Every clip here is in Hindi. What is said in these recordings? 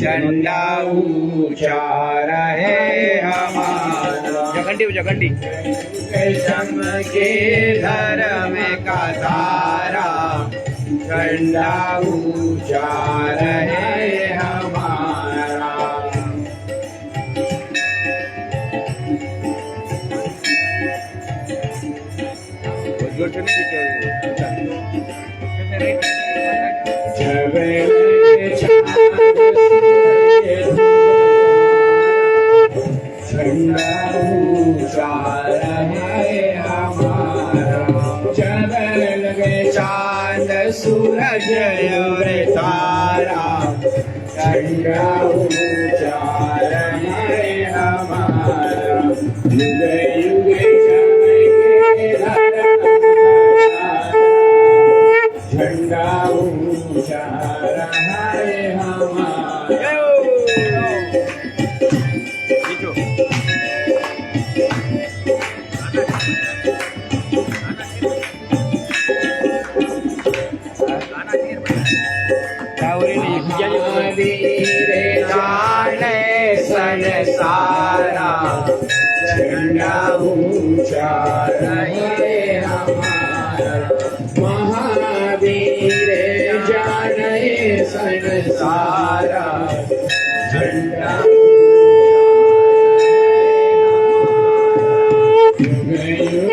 झंडा ऊंचा रहे हमारा। जगंडी चमके धर्म का तारा, झंडा ऊंचा रहे हमारा। झंडा ऊंचा रहे हमारा। जब लगे चांद सूरज और तारा, झंडा ऊंचा रहे हमारा। युग युग चमके झंडा ऊंचा रहे हमारा। संसारा, झंडा ऊंचा रहे हमारा। महावीर जाने संसारा, झंडा युग युग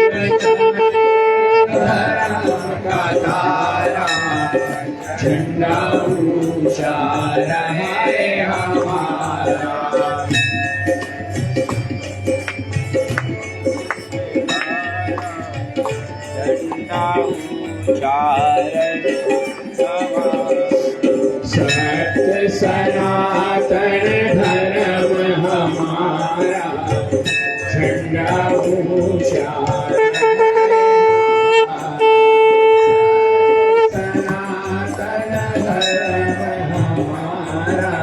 धर्म का तारा, झंडा ऊंचा रहे हमारा। सत्य सनातन धर्म हमारा, झंडा ऊंचा सनातन धर्म हमारा,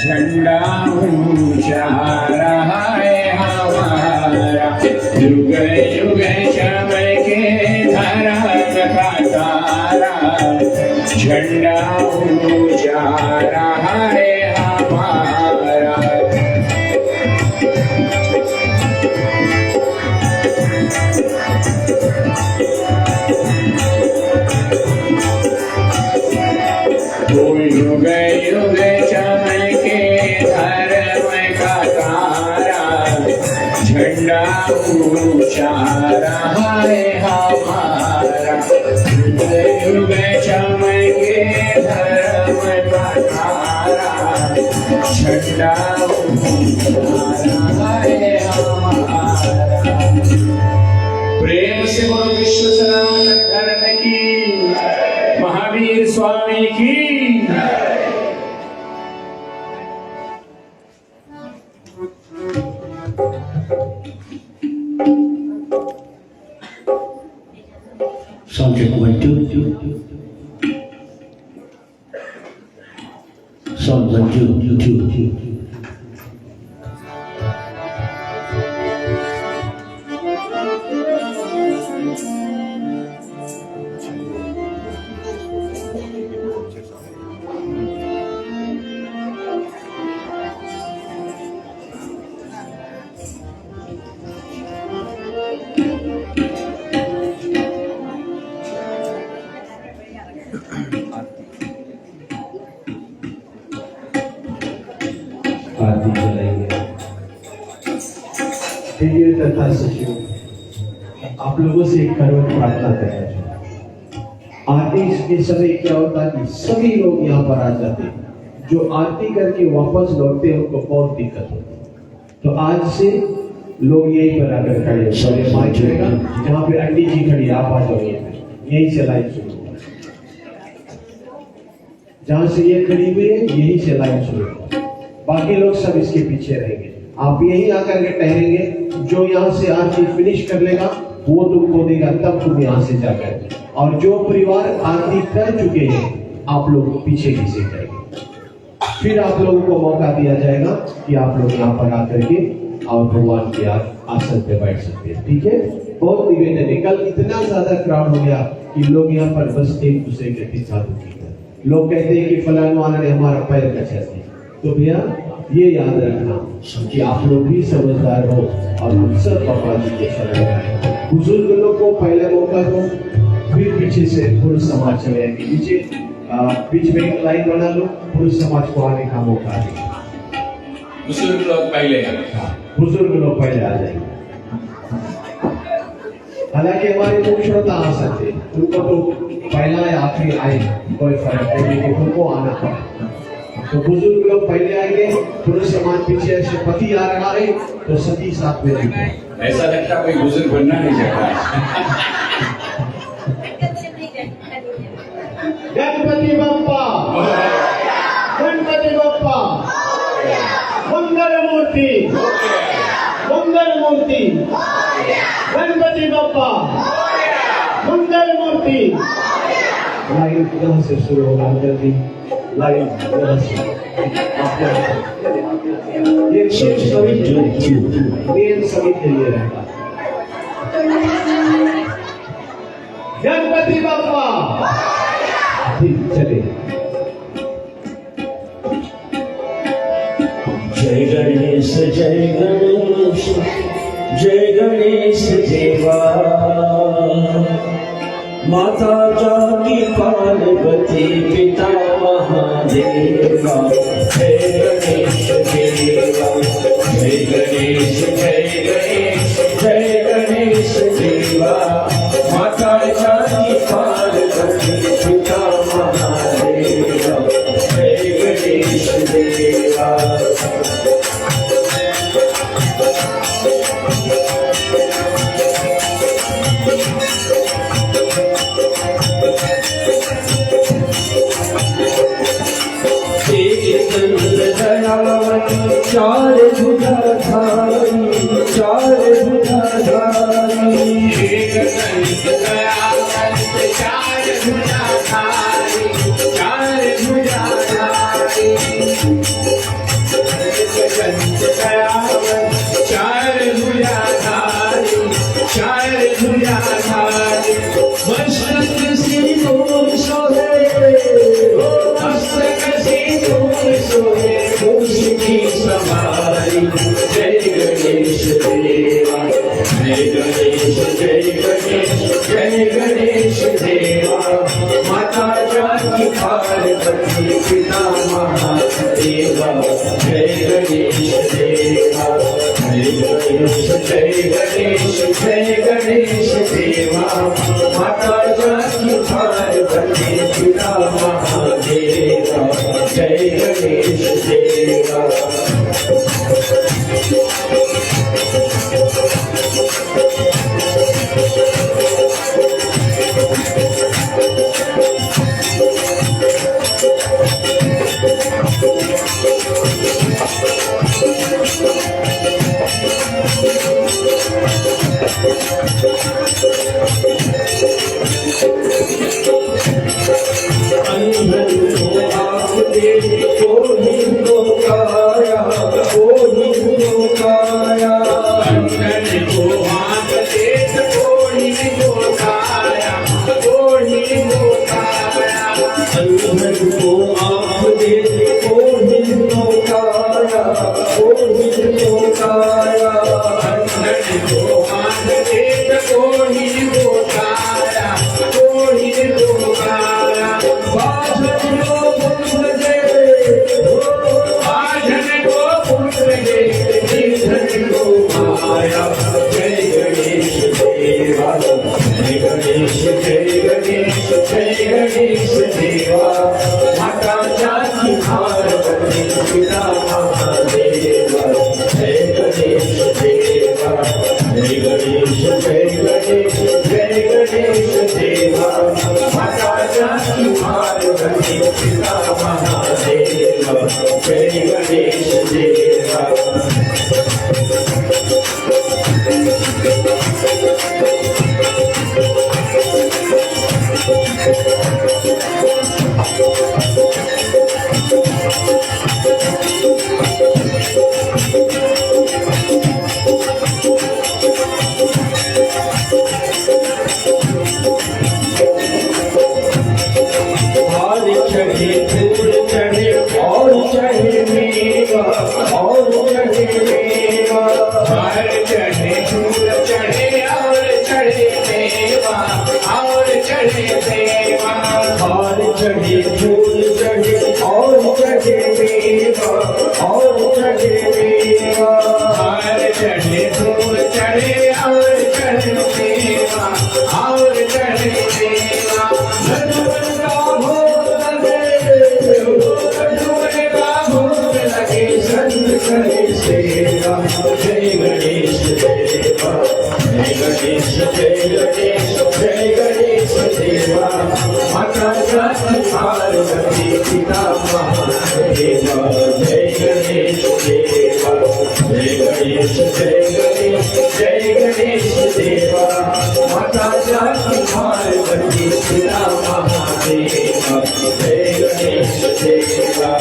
झंडा ऊंचा रहे हमारा। युग युग चमके धर्म का तारा, झंडा ऊंचा रहे हमारा। युग युग चमके धर्म का तारा, झंडा ऊंचा रहे हमारा। युग युग चमके धर्म का तारा, झंडा ऊंचा रहे हमारा। प्रेम से बोलो विश्व सनातन धर्म की, महावीर स्वामी की। Sound check 1 2 2. Sound 1 2 2 2. आरती चलाएंगे। प्रिय तथा सचिव, आप लोगों से एक करवट प्रार्थना करना चाहूँ। आरती के समय क्या होता है कि सभी लोग यहाँ पर आ जाते हैं, जो आरती करके वापस लौटते हैं उनको बहुत दिक्कत होती है। तो आज से लोग यहीं पर आकर खड़े हो, माइक रहेगा जहाँ पे आंटी जी खड़ी, आप आ जाओ यहीं से लाइन शुरू। जहाँ से ये खड़ी हुई है यहीं से लाइन शुरू, बाकी लोग सब इसके पीछे रहेंगे। आप यहीं आकर के ठहरेंगे, जो यहाँ से आरती फिनिश कर लेगा वो तुमको देगा, तब तुम यहाँ से जाकर। और जो परिवार आरती कर चुके हैं आप लोग पीछे की सीट रहेंगे। फिर आप लोगों को मौका दिया जाएगा कि आप लोग यहाँ पर आकर के और भगवान के आसन पे बैठ सकते हैं। ठीक है, बहुत निवेदन है। कल इतना ज्यादा क्राउड हो गया कि लोग यहाँ पर बस एक दूसरे के पीछे लोग कहते हैं कि फलाना वाला ने हमारा पैर कचा दिया, तो भैया ये याद रखना कि आप लोग भी समझदार हो और हम सब बाबा जी के शरण आए। बुजुर्ग लोग को पहले मौका दो, फिर पीछे से पुरुष समाज चले आएंगे। बीच में एक लाइन बना लो, पुरुष समाज को आने का मौका दें। बुजुर्ग लोग पहले, बुजुर्ग लोग पहले आ जाएंगे। हालांकि हमारे मुख्य श्रोता आ सकते, उनको तो पहला या आखिरी आए कोई फर्क नहीं, लेकिन उनको आना पड़ा। तो बुजुर्ग लोग पहले आएंगे, पुरुष समाज पीछे से पति आ रहा है तो सती साथ में रहेंगे। ऐसा लगता कोई बुजुर्ग बनना नहीं चाहता। गणपति बप्पा, गणपति बप्पा, मंगल मूर्ति, मंगल मूर्ति, गणपति बप्पा, मंगल मूर्ति। लाइन कहाँ से शुरू होगा? जल्दी लाइन ये सभी के लिए रहेगा। गणपति बप्पा, ठीक चले। जय गणेश जय गणेश जय गणेश देवा, माता जाकी पार्वती पिता महादेवा। जय गणेश देवा, जय गणेश जय गणेश जय गणेश देवा, माता जाकी पार्वती पिता महादेवा। जय गणेश देवा। चार भुजाधारी, चार भुजाधारी, एक दंत दयावंत, चार भुजाधारी, चार भुजाधारी। एक दंत दयावंत, चार भुजाधारी, चार भुजाधारी। मस्तक सिंदूर सोहे, मस्तक सिंदूर सोहे, उसकी सवारी। जय गणेश देवा, जय गणेश जय गणेश जय गणेश देवा, माता जाकी पार्वती पिता महादेवा। जय गणेश देवा, जय गणेश जय गणेश जय गणेश देवा, माता जाकी पार्वती पिता महादेवा। जय गणेश देवा। महादेवा जय गणेश देवा जय गणेश जय गणेश जय गणेश देवा माता जाकी पार्वती पिता महादेवा जय गणेश देवा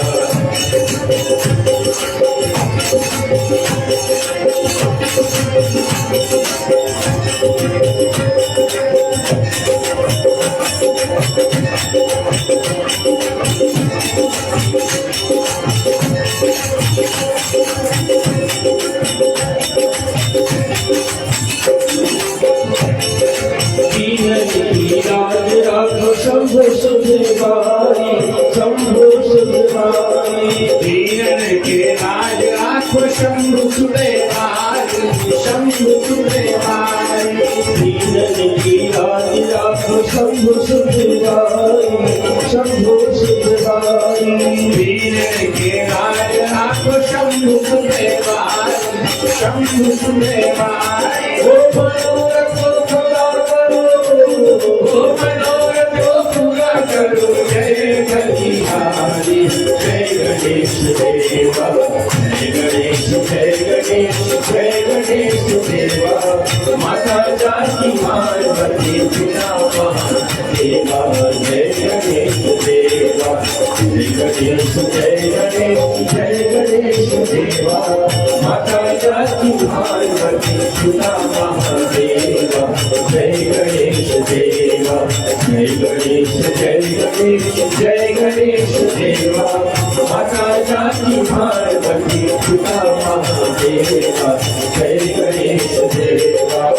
राज राघव शंभु सुदेवारी शंभु सुदेवारी दीनन के राज राखो शंभु सुदेवारी शंभु सुदेवारी दीनन की राज राघव शंभु सुदेवारी शंभु सुदेवारी दीनन के राज राखो शंभु सुदेवारी शंभु सुदेवारी ओ मनोरथ को पूरा करो ओ मनोरथ को पूरा करो जय हरि जय गणेश देवा जय गणेश जय गणेश जय गणेश देवा माता जाकी पार्वती पिता महादेवा जय गणेश देवा जय गणेश जय गणेश जय गणेश देवा माता जाकी पार्वती पिता महादेवा जय गणेश देवा जय गणेश जय गणेश जय गणेश देवा माता जाकी पार्वती पिता महादेवा जय गणेश देवा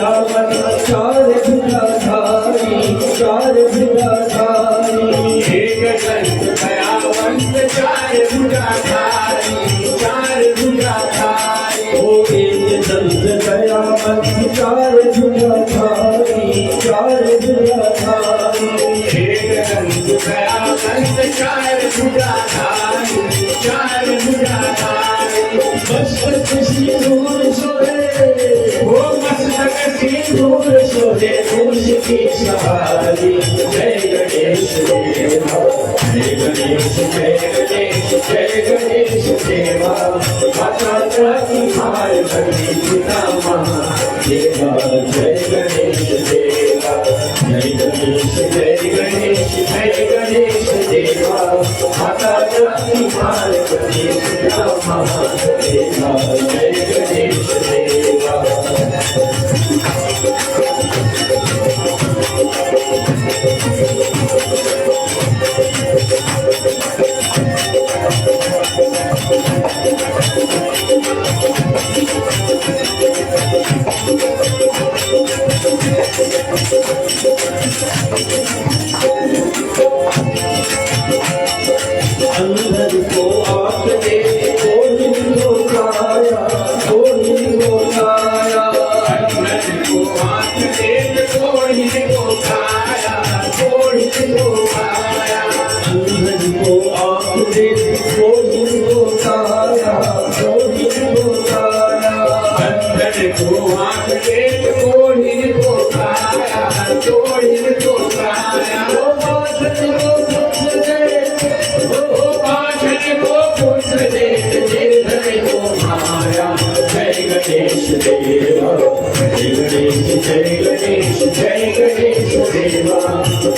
चार भुजाधारी चार भुजाधारी एक दंत दयावंत चार भुजाधारी चार भुजाधारी ओ एक दंत दयावंत चार भुजाधारी चार भुजाधारी एक दंत दयावंत चार भुजाधारी चार भुजाधारी मस्तक सिंदूर सोहे ओ मस्तक सिंदूर सोहे मूस की सवारी जय गणेश देवा जय गणेश जय गणेश जय गणेश देवा माता जाकी पार्वती पिता महादेवा जय गणेश देवा जय गणेश जय गणेश जय गणेश देवा माता जाकी पार्वती पिता महादेवा जय गणेश देवा अंदर को आँख दे कोई को काया कोई को काया अंदर को आँख दे कोढ़ी को खाया कोढ़ी को खाया अंदर को आँख दे कोई को काया कोई को काया अंदर को आँख दे कोढ़ी को खाया कोढ़ी को खाया ओ बाछन को कुछ दे ओ पाछन को कुछ दे धर को माया जय गणेश देवा जय गणेश जय गणेश जय गणेश देवा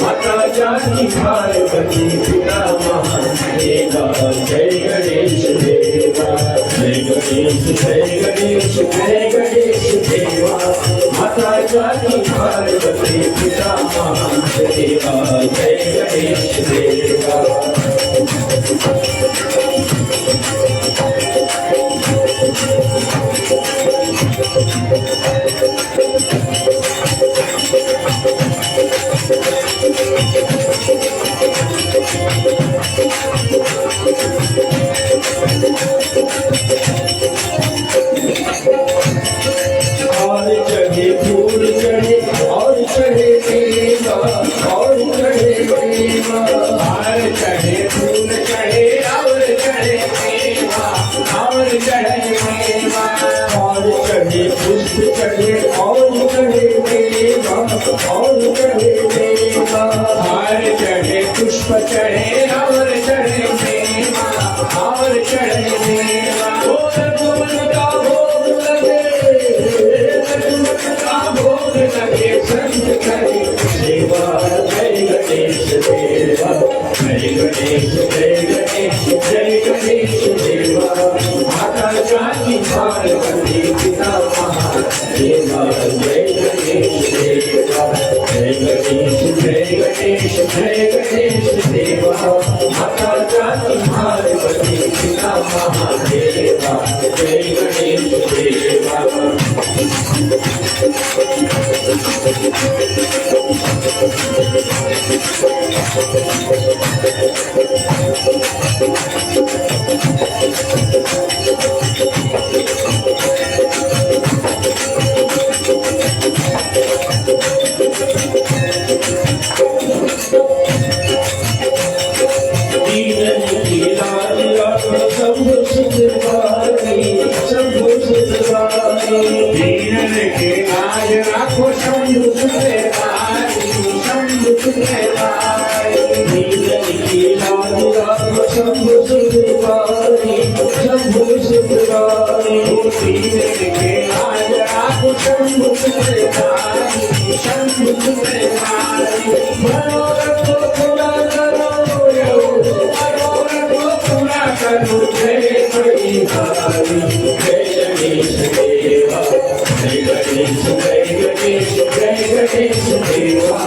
माता जाकी पार्वती पिता महादेवा जय गणेश देवा जय गणेश जय गणेश जय गणेश देवा माता जाकी पार्वती पिता महादेवा जय गणेश देवा चढ़े और चढ़े देवा और चढ़े देवा हार चढ़े पुष्प चढ़े और चढ़े देवा और चढ़े देवा ओ रघुवन का भोग लगे रघुवन का भोग लगे संत करे सेवा जय गणेश देवा जय गणेश जय गणेश जय गणेश देवा माता जाति पार्वती पिता महादेवा जय गणेश देवा जय गणेश जय गणेश जय गणेश देवा माता जाति पार्वती पिता महादेवा जय गणेश देवा दीनन के लाज राखो शंभु सुदेवारी शंभु सुदेवारी शंभु सुदेवारी शंभु सुदेवारी दीनन के लाज राखो शंभु सुदेवारी शंभु सुदेवारी मनोरथ पूरा करो मनोरथ पूरा करो जय परिहारी जय गणेश देवा जय गणेश जय गणेश जय गणेश देवा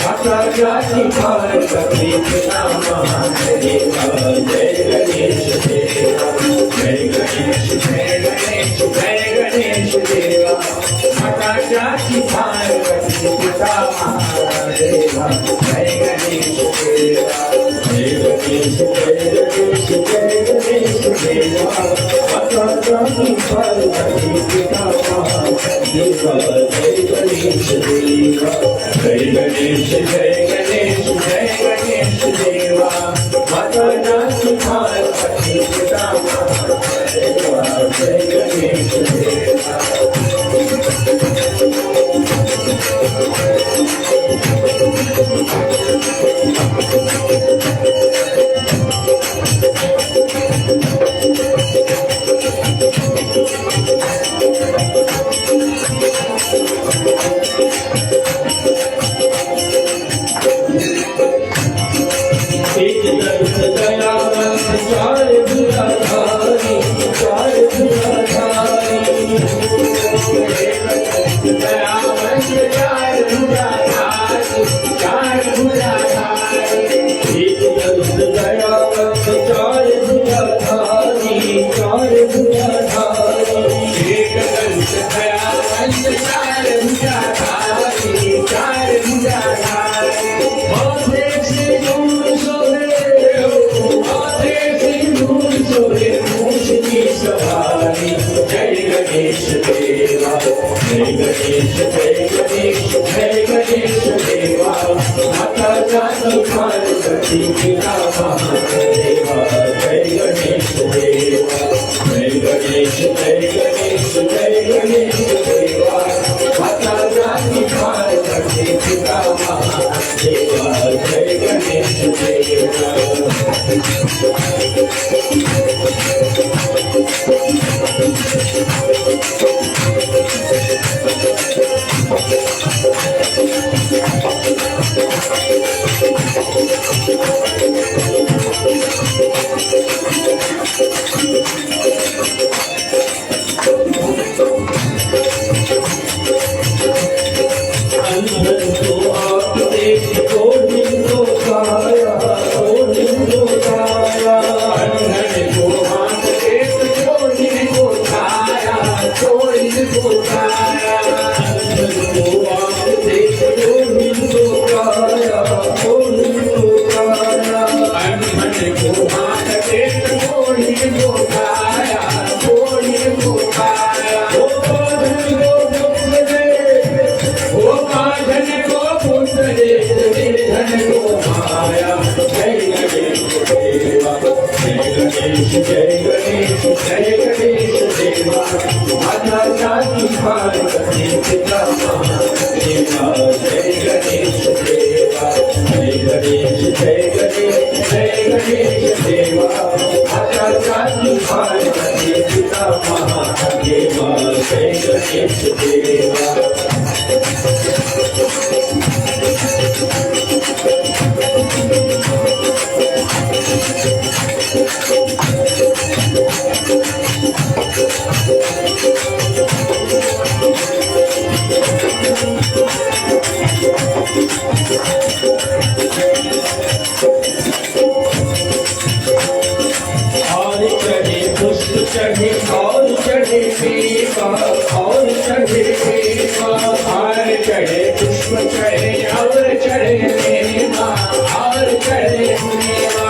माता जाति पार्वती पिता महादेवा जय गणेश देवा जय गणेश जय गणेश जय गणेश देवा माता जाति पार्वती पिता महादेवा जय गणेश देवा जय गणेश जय गणेश जय गणेश देवा माता जाति पार्वती पिता महादेवा जय गणेश देवा जय गणेश जय गणेश जय गणेश देवा माता जाति पार्वती पिता महादेवा जय गणेश देवा पिता महादेवा जय गणेश देवा जय गणेश जय गणेश जय गणेश देवा माता जाति पार्वती पिता महादेवा जय गणेश देवा चढ़े और चढ़े देवा और चढ़े देवा हार चढ़े पुष्प चढ़े और चढ़े देवा और चढ़े देवा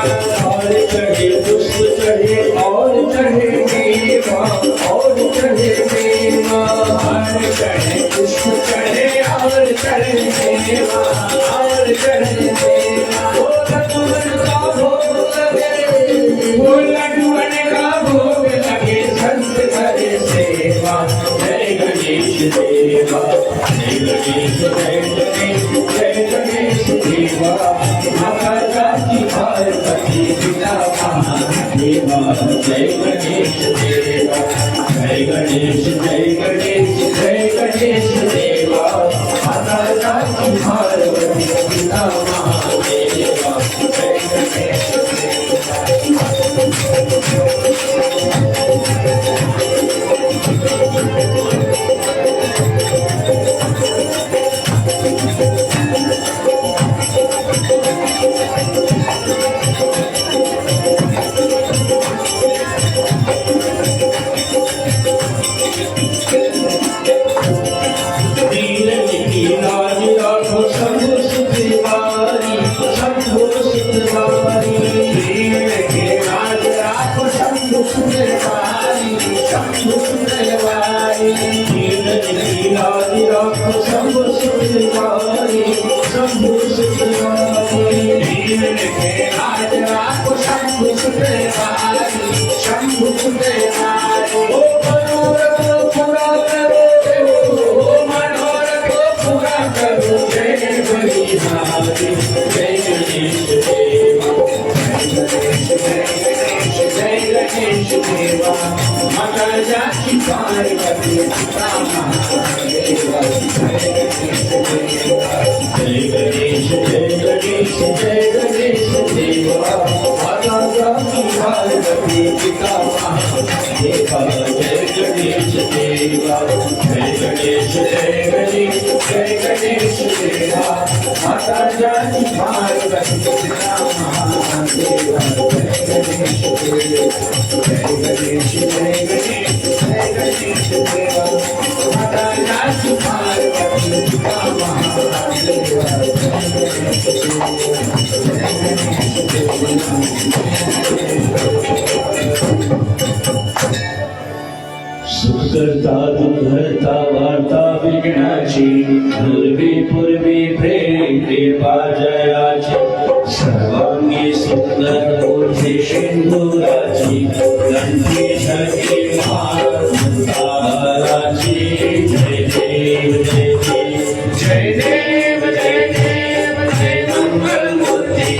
और चढ़े पुष्प चढ़े और चढ़े देवा और चढ़े देवा हार चढ़े पुष्प चढ़े और चढ़े देवा और चढ़े देवा वो लड्डूअन का भोग लगे संत करे सेवा जय गणेश देवा जय गणेश जय गणेश जय गणेश देवा माता जाति पार्वती पिता महादेवा जय गणेश देवा जय गणेश जय गणेश जय गणेश देवा माता जाति पार्वती पिता महादेवा जय गणेश माता जाति पार्वती पिता महादेवा जय गणेश जय गणेश जय गणेश देवा माता जाति पार्वती पिता महादेवा जय गणेश देवा जय गणेश जय गणेश जय गणेश देवा माता जाति पार्वती पिता महादेवा जय गणेश देवा जय गणेश जय गणेश जय गणेश देवा माता जाति पार्वती पिता महादेवा सुख करता दुख हरता वार्ता विघ्नाची पूर्वी पूर्वी प्रेम कृपा जयाची सर्वांगी सुंदर मूर्ती सिंधुराची कंठी छटी माताराची जय देव जय देव जय देव जय देव जय मंगल मूर्ती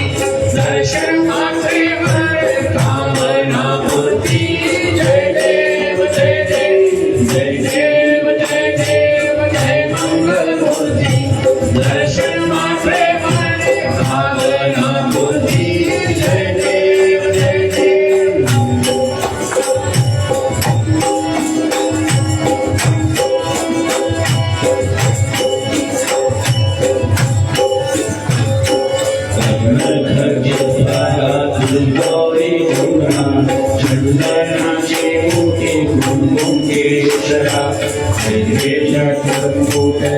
दर्शन मात्रे वर कामना मूर्ती जय देव जय देव जय देव जय देव जय मंगल मूर्ती दर्शन मात्रे वर कामना मूर्ती जय देव जय देव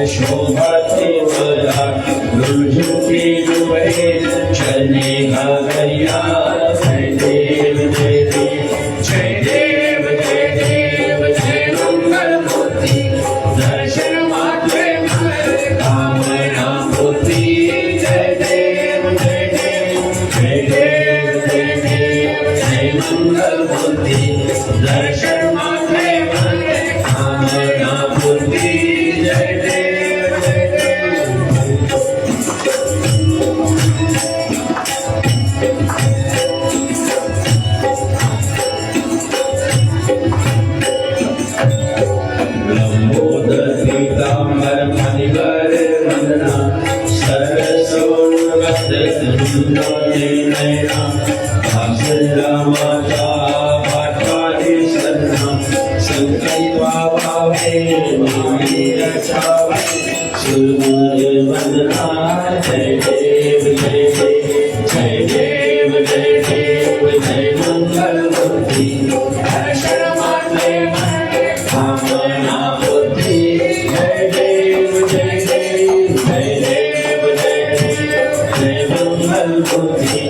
शोभाते वरा रुझुके जुबे चलने घाघरिया जय देव जय देव जय देव जय देव जय मंगल मूर्ति दर्शन मात्रे मन कामना मूर्ति जय देव जय देव जय देव जय देव जय मंगल मूर्ति दर्शन मात्रे मन कामना मूर्ति जय सुनाने नैना भाषरा माता भाषाने सरना संकल्पा भावे माने रचावे सुरमर वंदना जय देव जय देव जय देव जय देव जय मंगल मूर्ति दर्शन मात्रे कामना बुद्धि जय देव जय देव जय देव जय देव जय मंगल बुद्धि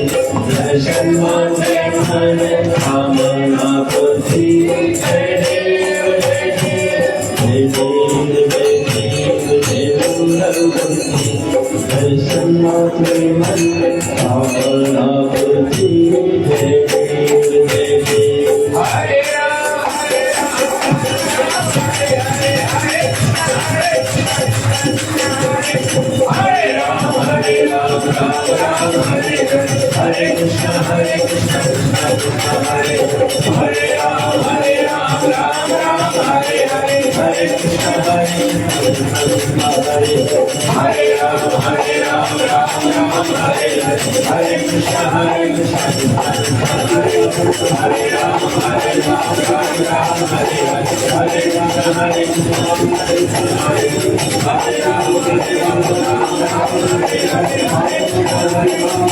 दर्शन मात्रे मन कामना बुद्धि जय देव जय देव जय देव जय देव जय मंगल बुद्धि दर्शन मात्रे मन कामना बुद्धि जय देव जय देव हरे राम हरे राम हरे राम राम राम हरे हरे कृष्ण कृष्ण कृष्ण हरे हरे राम राम राम हरे हरे हरे कृष्ण कृष्ण हरे हरे राम राम राम हरे हरे कृष्ण कृष्ण हरे हरे राम राम राम हरे हरे कृष्ण हरे राम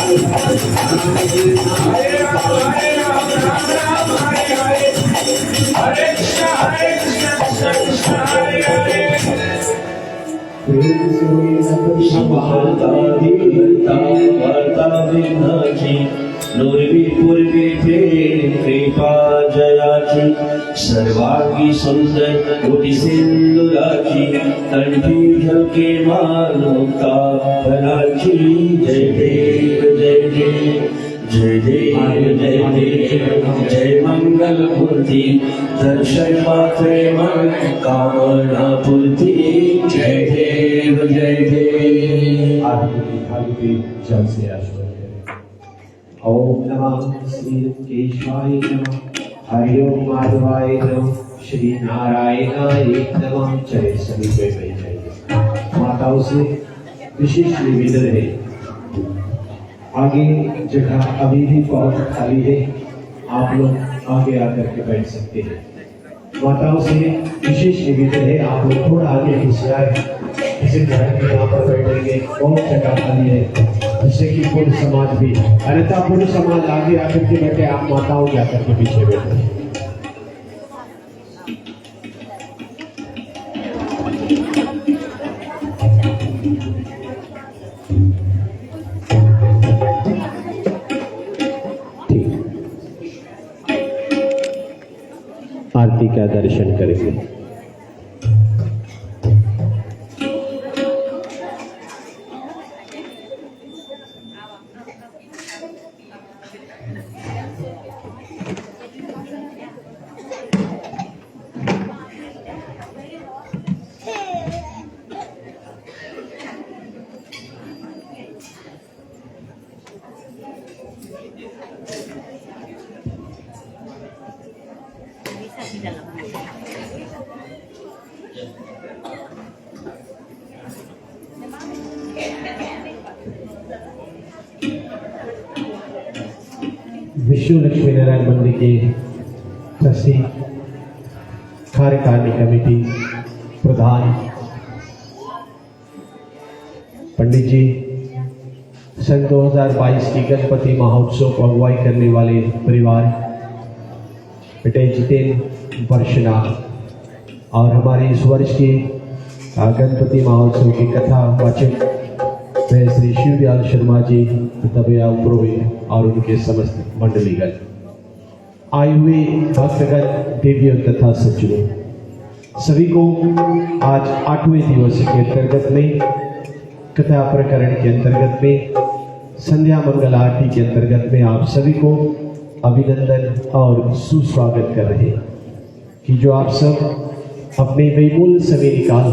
कृपा जयाची सर्वांगी सुंदर कोटी सिंदुराची कंठी झलके मानवता फलाची जय देव जय देव जय देव जय देव जय मंगल मूर्ति दर्शन मात्रे मन कामना पूर्ति जय देव जय देव। आरती थाली जल से आशीर्वाद ओम नमः श्री केशवाय नमः हरि ओम माधवाय नमः श्री नारायणाय नमः। चले सभी पे बैठ जाइए। माताओं से विशेष निवेदन है, आगे जगह अभी भी बहुत खाली है, आप लोग आगे आकर के बैठ सकते हैं। माताओं से विशेष निवेदन है, आप लोग थोड़ा आगे पीछे आए, किसी तरह के यहाँ पर बैठेंगे, बहुत जगह खाली है, जिससे कि पूर्ण समाज भी, अन्यथा पूर्ण समाज आगे आकर के बैठे, आप माताओं जाकर के पीछे बैठे। आरती का दर्शन करेंगे। विष्णु लक्ष्मी नारायण मंदिर के ट्रस्टी, कार्यकारिणी कमेटी प्रधान पंडित जी, सन 2022 की गणपति महोत्सव को अगुवाई करने वाले परिवार बेटे जितेंद्र वर्षना और हमारे इस वर्ष के गणपति महोत्सव की कथा वाचक वे श्री शिवदयाल शर्मा जी तबया पुरोहित और उनके समस्त मंडलीगण, आए हुए भक्तगण, देवियों तथा सज्जनों, सभी को आज 8वें दिवस के अंतर्गत में, कथा प्रकरण के अंतर्गत में, संध्या मंगल आरती के अंतर्गत में आप सभी को अभिनंदन और सुस्वागत कर रहे हैं कि जो आप सब अपने बेमूल्य समय निकाल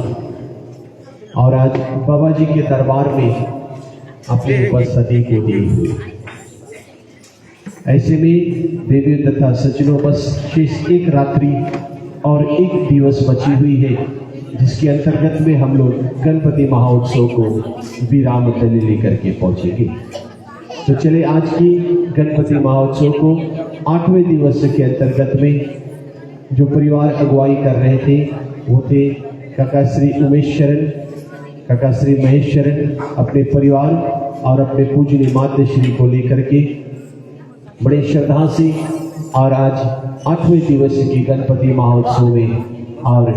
और आज बाबा जी के दरबार में अपनी उपस्थिति को दी हुई। ऐसे में देवी तथा सज्जनों, बस शेष एक रात्रि और एक दिवस बची हुई है, जिसके अंतर्गत में हम लोग गणपति महोत्सव को विराम तले लेकर के पहुंचेंगे। तो चले आज की गणपति महोत्सव को 8वें दिवस के अंतर्गत में जो परिवार अगुवाई कर रहे थे वो थे काका श्री उमेश शरण, काका श्री महेश शरण, अपने परिवार और अपने पूजनीय माता श्री को लेकर के बड़े श्रद्धा से और आज 8वें दिवस की गणपति महोत्सव में और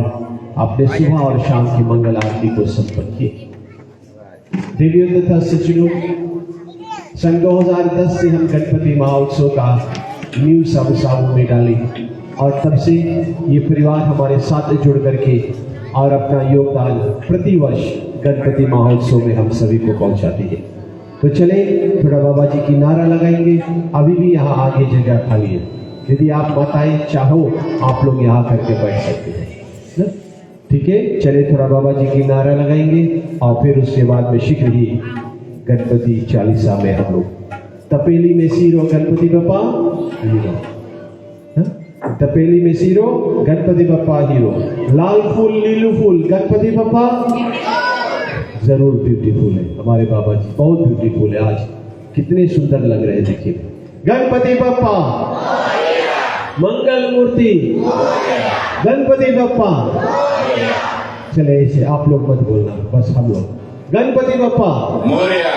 अपने सुबह और शाम की मंगल आरती को संपन्न किए। देवियों तथा सज्जनों, सन 2010 से हम गणपति महोत्सव का न्यू साबु में डाले और तब से ये परिवार हमारे साथ जुड़ करके और अपना योगदान प्रतिवर्ष गणपति महोत्सव में हम सभी को पहुंचाते हैं। तो चले थोड़ा बाबा जी की नारा लगाएंगे। अभी भी यहाँ आगे जगह खाली है, यदि आप माताएं चाहो आप लोग यहाँ करके बैठ सकते हैं, ठीक है। चले थोड़ा बाबा जी की नारा लगाएंगे और फिर उसके बाद में शीघ्र ही गणपति चालीसा में हम लोग तपेली में सीरो गणपति बप्पा हीरो, तपेली में सीरो गणपति बप्पा हीरो, लाल फूल नीलू फूल गणपति बप्पा जरूर ब्यूटीफुल है। हमारे बाबा जी बहुत ब्यूटीफुल है, आज कितने सुंदर लग रहे हैं। देखिए गणपति बप्पा मंगल मूर्ति, गणपति बप्पा। चले ऐसे आप लोग मत बोलना, बस हम लोग गणपति बप्पा मोरया,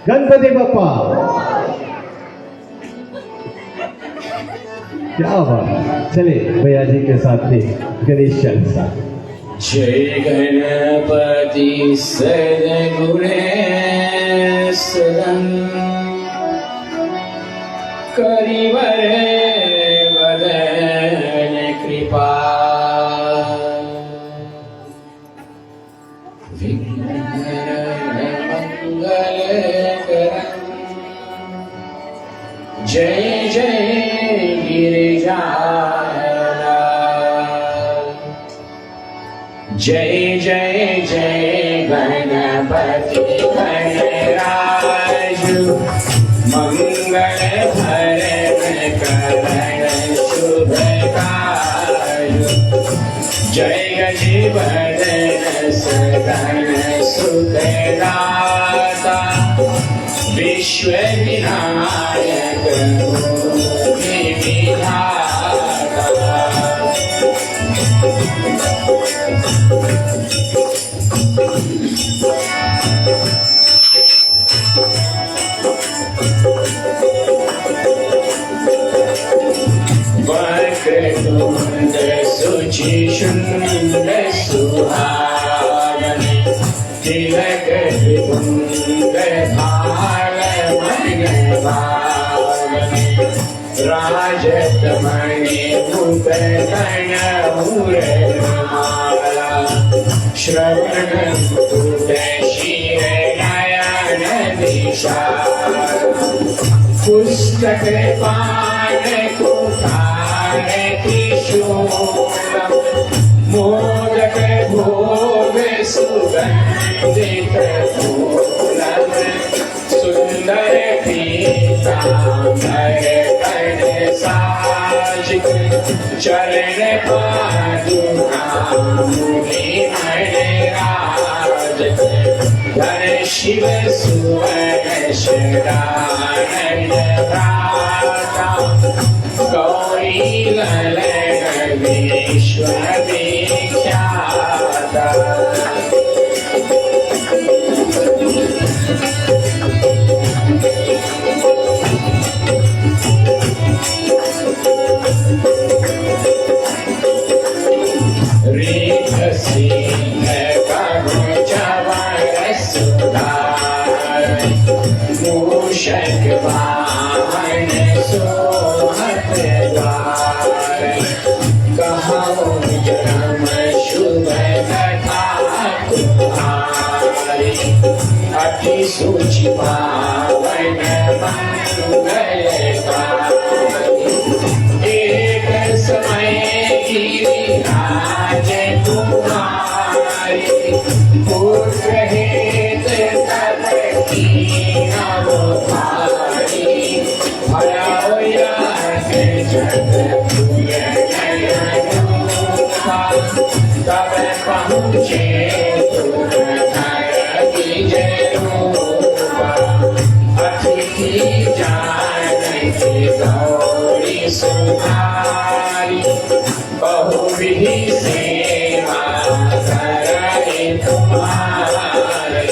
गणपति बप्पा। क्या बात। चले भैया जी के साथ में गणेश चालीसा। जय गणपति सद्गुणेश्वरं करिवर वदन कृपा विघ्नहरण मंगलकरं जय जय गिरिजानाथ, जय जय जय गणपति गणराजु मंगल भरण करण शुभ काजु, जय गजबदन सदन सुखदाता विश्व विनायक भूमि विधाता। वक्रतुंड सुचिशुंड सुहावन तिलक विपुंड भाल मनभावन राजत मणि मुकुट माला श्रवण मुकुट शिर नयन विशाल पुस्तक पान कुठार किशोर मोदक भोग सुगंधित फूल सुंदर पीताम्बर कर साज चरण पादुका मुनि राज धन शिव सुवन शरणन भ्राता गौरी ललन विश्व विख्याता। रीत सिंह करुण जवर सुधार मूषक वाहन सोहत द्वार कहो जन्म शुभ कथा तुम्हारी अति सूचि पावन मंगलकारी एक समय गिरिराज कुमारी पुत्र हेत तप कीना भारी भया जग तब पहुँचे तुम घर विजय रूपा अति गौरी सुधारी बहुविधि सेवा करे तुम्हारे।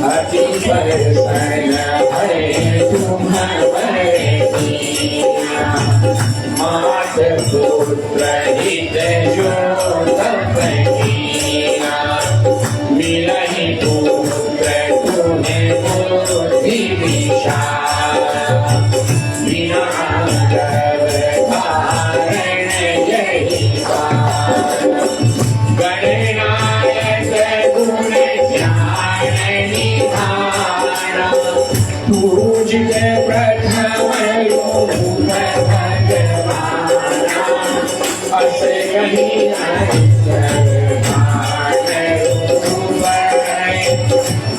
अति प्रसन्न भये तुम्हारे दीना, मात पुत्र हित जो तप कीना, मिलहि पुत्र तुम्हें बुद्धि विशाला, बिना जब कारण यही पार, गणनायक गुण ध्यान निधाना, पूज के प्रथम रूप भगवाना, अस कहीं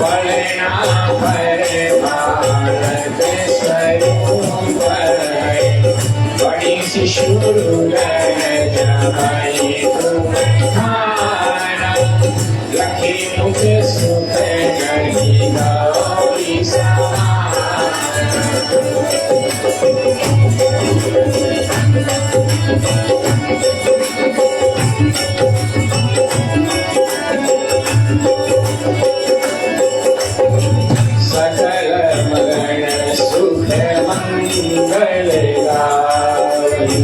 पलना पर भारत स्वरूप बड़ी शिशुरु जबाई तुम खाना, लखी मुख सुख गढ़ी गौरी समान। सकल मगन सुख मंगल गाई,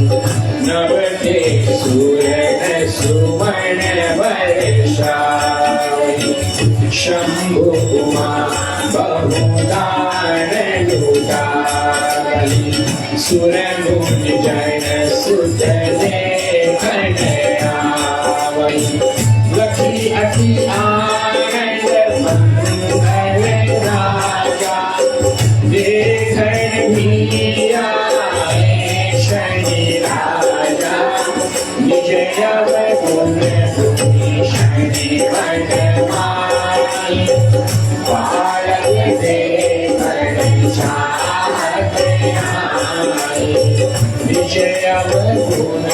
नव के सूरन सुमन वर्षाई, शंभु उमा बहुदान लुटाई, सुर मुनि जन सुत देखन आवई, लखी अति आनंद मंगल राजा, देखन भी आए शनि राजा, निज अवगुण शनि बनमाई, बालक देखन चाहत आई, निज अवगुण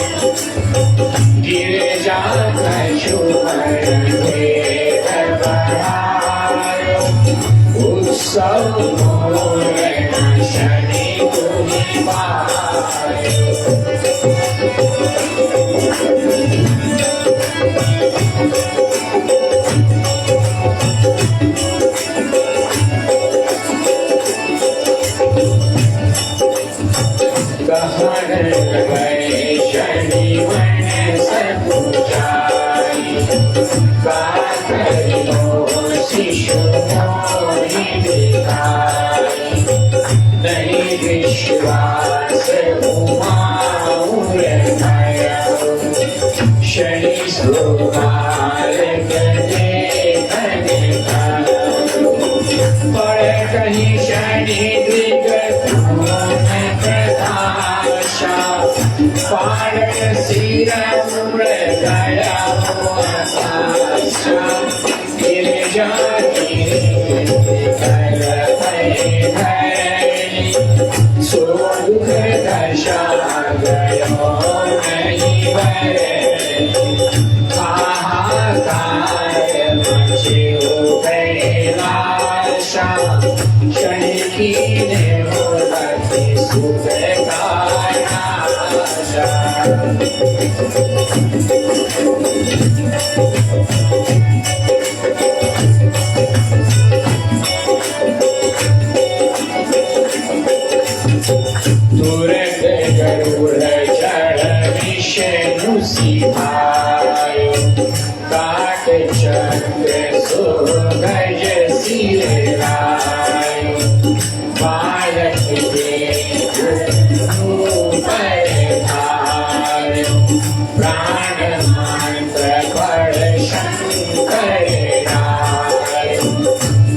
गिरजा कछुवर भेद बढ़ायो, उत्सव मोर शनि तुहि पायो। कहन गए शनि मन सकुचाई, बात करियो शिशु मोहि दिखाई, नहीं विश्वास उमाउर भयो, शनि सुमार देखन करो, पढ़ कहीं शनि दिग प्रकाशा, पारण सिर गया आशा, गिरजा कर भय, सो दुख दशा गयो नहीं भय, हाहाकार मचो कैलाशा, शनि की ने होती सुख का नाशा। तुरंत गरुड़ चढ़ विष्णु सिधायो, काट चक्र सो गज सिर लायो, बालक देख पर धायो, प्राण मंत्र पढ़ शंकर रायो,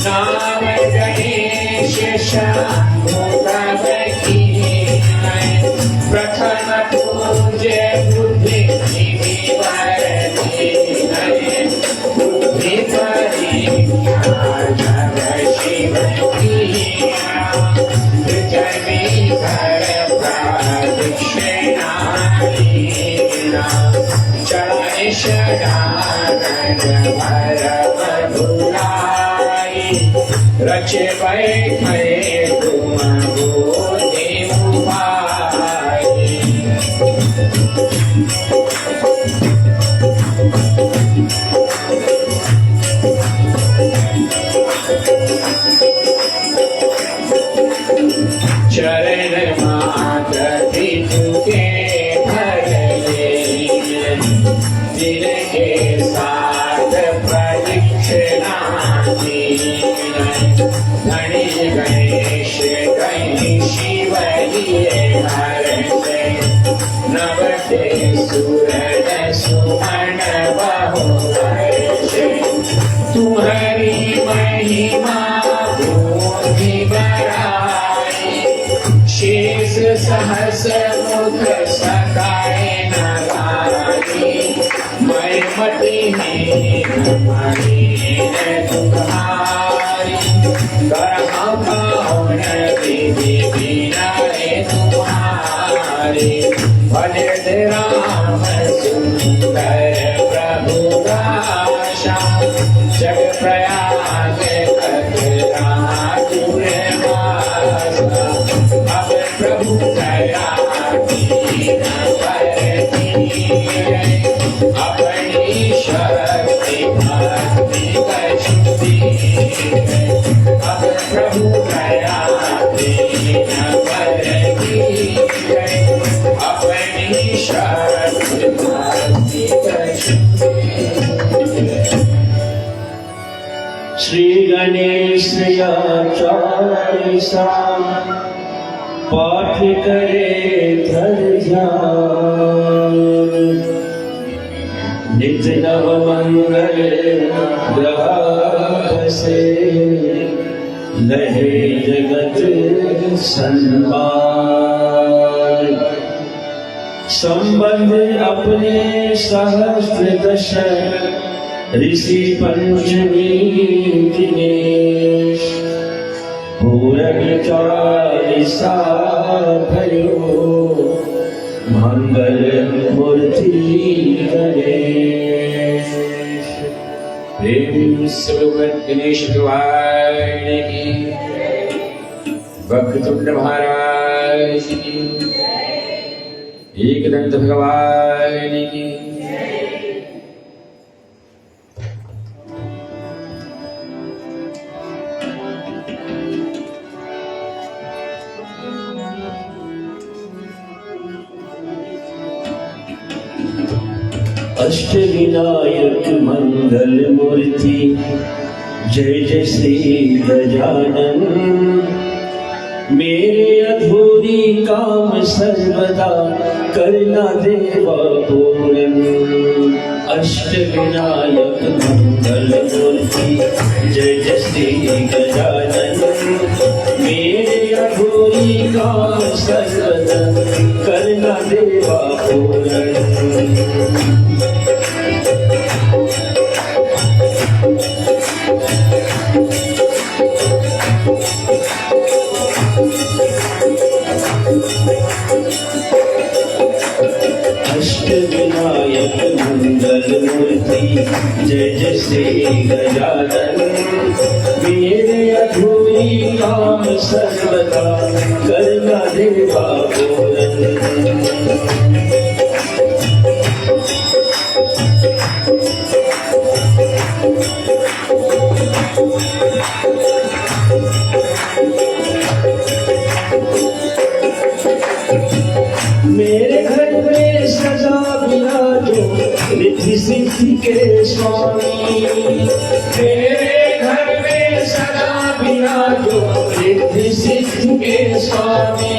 नाम गणेश शंभु तब कीन्ह, प्रथम पूज्य बुद्धि बुद्धि परीक्षा जग शिव कीन्ह, जमी कर प्रदक्षिणा भर भुलाई रचे बैठे तुम गोदे उपाई चरण मात के दिन के साथ प्रदक्षिणा धनी गणेश गणि शिव हर से नवते सूरज सुमन बहु तुम्हारी महिमा भूमि बड़ाई शेष सहस मुख सकाय नारायणी मैं मति मणि तुम्हारी करहा कौन विधि विनय तुम्हारी भले राम सुंदर प्रभु दासा जग प्रयाग कतरा अब प्रभु दया दीन करती अपनी शक्ति भक्ति कछुती अब प्रभु दया दीन करती अपनी शक्ति भक्ति कछुती। श्री गणेश चालीसा पाठ करे धर ध्यान नित्य नव मंगल ग्रह से लहे जगत सन्मान संबंध अपने सहस्त्र दश ऋषि पंचमी दिनेश पूरन चालीसा भयो मंगल मूर्ति गणेश। प्रेम स्वरूप गणेश भगवान की वक्रतुंड महाराज की एकदंत भगवान की अष्टविनायक मंगल मूर्ति जय जय श्री गजानन मेरे अधूरी काम सर्वदा करना देवा पूरन। अष्टविनायक मंगल मूर्ति जय जय श्री गजानन मेरे अधूरी काम सर्वदा करना देवा पूरन। अष्टविनायक मंगल मूर्ति जय जय श्री गजानन मेरे अधूरी काम सर्वदा करना देवा पूरन। मेरे घर में सदा विराजो रिद्धि सिद्धि के स्वामी मेरे घर में सदा विराजो रिद्धि सिद्धि के स्वामी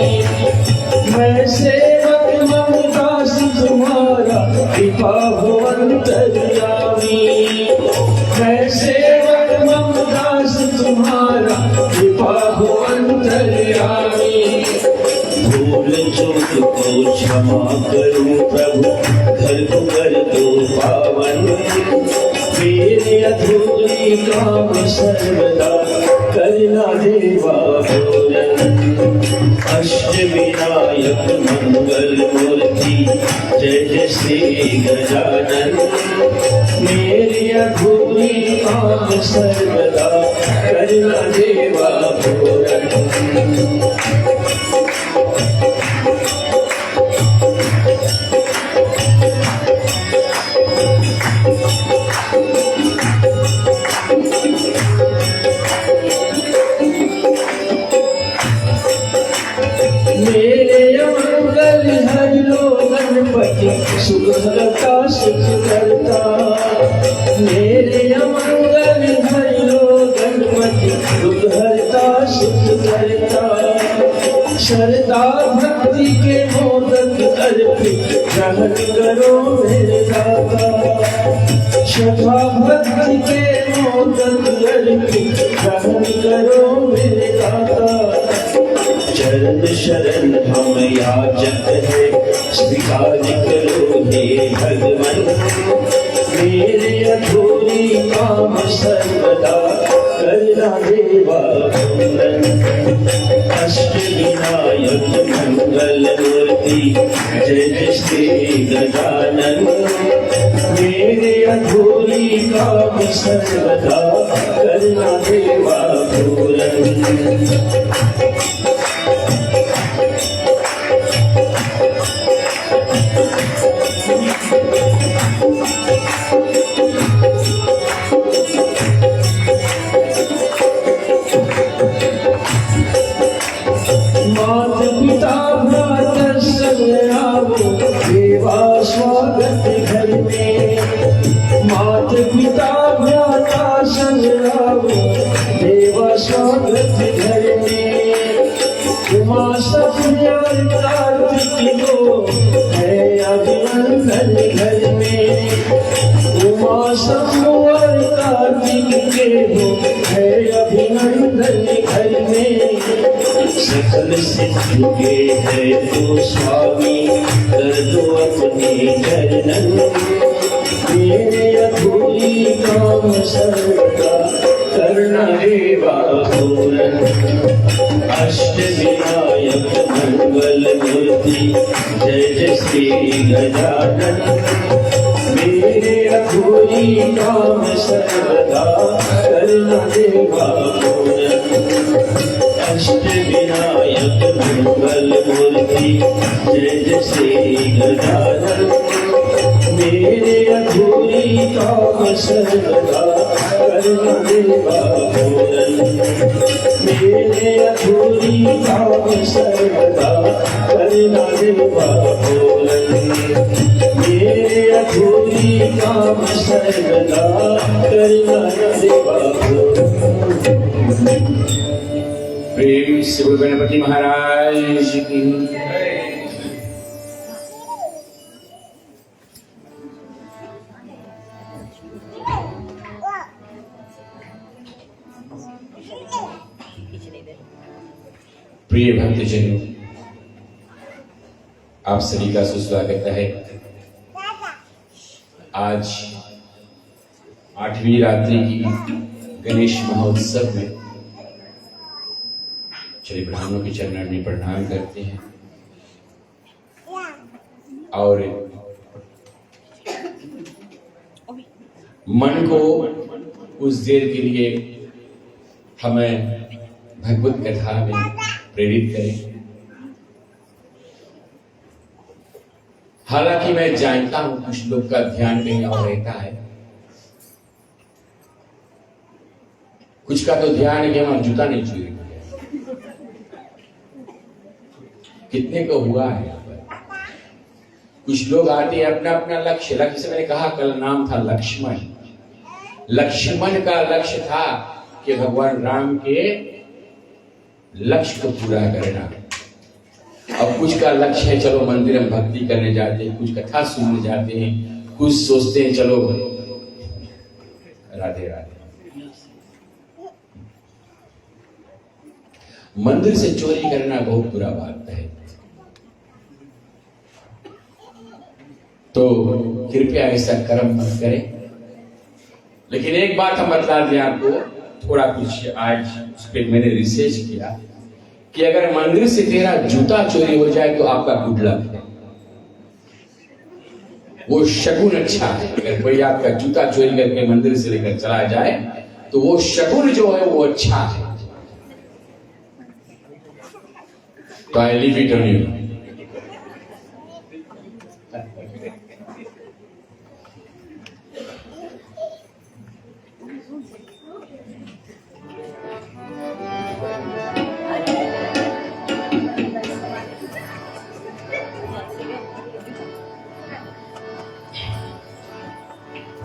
मैं सेवक ममदास तुम्हारा कृपा हो अंतर्यामी मैं सेवक ममदास तुम्हारा कृपा हो अंतर्यामी भूल चूक को क्षमा करो प्रभु घर को कर दो पावन मेरे अधूरी काम सर्वदा करना देवा पूरन। अष्टविनायक मंगल मूर्ति जय जय श्री गजानन। मेरी अधूरी काम सर्वदा करना देवा पूरन। सुख करता सुख करता मेरे अमंगल हरिलो गणपति दुख हरता सुख करता। श्रद्धा भक्ति के मोदक अर्पित ग्रहण करो मेरे दाता। श्रद्धा भक्ति के मोदक अर्पित ग्रहण करो मेरे दाता। चरण शरण हम याचक है स्वीकार करो हे भगवान। मेरे अधूरी काम सर्वदा करना देवा पूरन। अष्ट विनायक मंगल मूर्ति जय जय श्री गजानन। मेरे अधूरी काम सर्वदा करना देवा पूरन। मात पिता भ्राता संग आवो देवा स्वागत घर में। मात पिता भ्राता संग आवो देवा स्वागत घर में। उमा सत्यार कार्तिक को है अभिनंदन घर में। उमा सत्यार कार्तिक के हो है अभिनंदन घर में। सकल सिद्धि के है तो स्वामी कर दो अपने चरणन। मेरे अधूरी काम सर्वदा करना देवा पूरन। अष्ट विनायक मंगल मूर्ति जय जय श्री गजानन। मेरे अधूरी काम सर्वदा करना देवा पूरन। अष्ट विनायक मंगल मूर्ति जय जय श्री गजानन। मेरे अधूरी काम सर्वदा करना देवा पूरन। मेरे अधूरी काम सर्वदा करना देवा पूरन। मेरे अधूरी काम सर्वदा करना देवा पूरन। प्रेम से बोल गणपति महाराज की। प्रिय भक्तजनों, आप सभी का सुस्वागत है। आज 8वीं रात्रि की गणेश महोत्सव में श्री ब्राह्मणों के चरणों में प्रणाम करते हैं और मन को कुछ देर के लिए हमें भगवत कथा में प्रेरित करें। हालांकि मैं जानता हूं कुछ लोग का ध्यान कहीं और रहता है, कुछ का तो ध्यान है कि हमारा जूता नहीं चोरी हो गया। कितने को हुआ है यहाँ पर? कुछ लोग आते हैं अपना अपना लक्ष्य से, मैंने कहा कल नाम था लक्ष्मण। लक्ष्मण का लक्ष्य था कि भगवान राम के लक्ष्य को पूरा करना। अब कुछ का लक्ष्य है चलो मंदिर में भक्ति करने जाते हैं, कुछ कथा सुनने जाते हैं, कुछ सोचते हैं चलो राधे राधे। मंदिर से चोरी करना बहुत बुरा बात है, तो कृपया ऐसा कर्म मत करें। लेकिन एक बात हम बता दें आपको, थोड़ा कुछ आज उस पर मैंने रिसर्च किया कि अगर मंदिर से तेरा जूता चोरी हो जाए तो आपका गुड लक है। वो शगुन अच्छा है। अगर कोई आपका जूता चोरी करके मंदिर से लेकर चला जाए तो वो शगुन जो है वो अच्छा है। तो I leave it on you.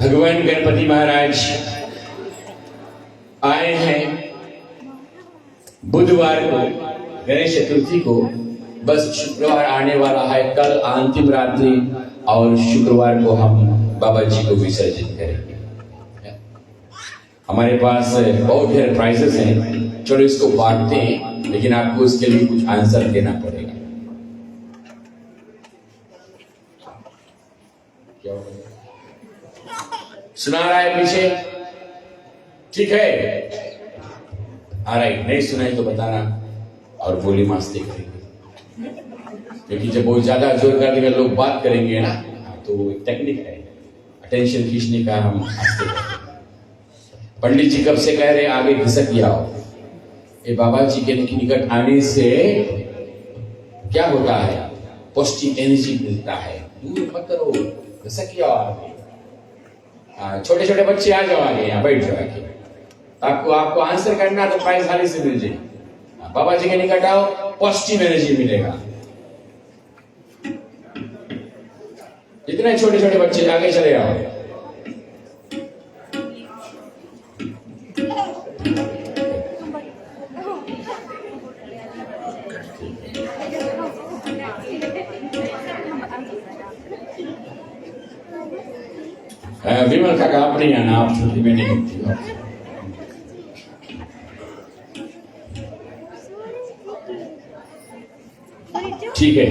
भगवान गणपति महाराज आए हैं बुधवार को, गणेश चतुर्थी को। बस शुक्रवार आने वाला है, कल अंतिम रात्रि, और शुक्रवार को हम बाबा जी को विसर्जित करेंगे। हमारे पास बहुत ढेर प्राइजेस हैं, चलो इसको बांटते हैं, लेकिन आपको इसके लिए कुछ आंसर देना पड़ेगा। क्या होगा? सुना रहा है पीछे? ठीक है, आ रहा है, नहीं सुनाई तो बताना और बोली मस्ती करेंगे, क्योंकि जब बहुत ज्यादा जोर कर देंगे लोग बात करेंगे ना, तो एक टेक्निक है अटेंशन खींचने का, हम आस्ते करेंगे। पंडित जी कब से कह रहे आगे घिसक जाओ। ये बाबा जी के निकट आने से क्या होता है? पॉजिटिव एनर्जी मिलता है। दूर मत करो, घिसक जाओ आगे। छोटे छोटे बच्चे आ जाओ आगे, यहाँ बैठ जाओ आगे। आपको आंसर करना तो प्राइज हाली से मिल जाएगी। बाबा जी के निकट आओ, पॉजिटिव एनर्जी मिलेगा। जितने छोटे छोटे बच्चे आगे चले आओ। विमल काका आप नहीं आना, आप छुट्टी में नहीं होती हो। ठीक है,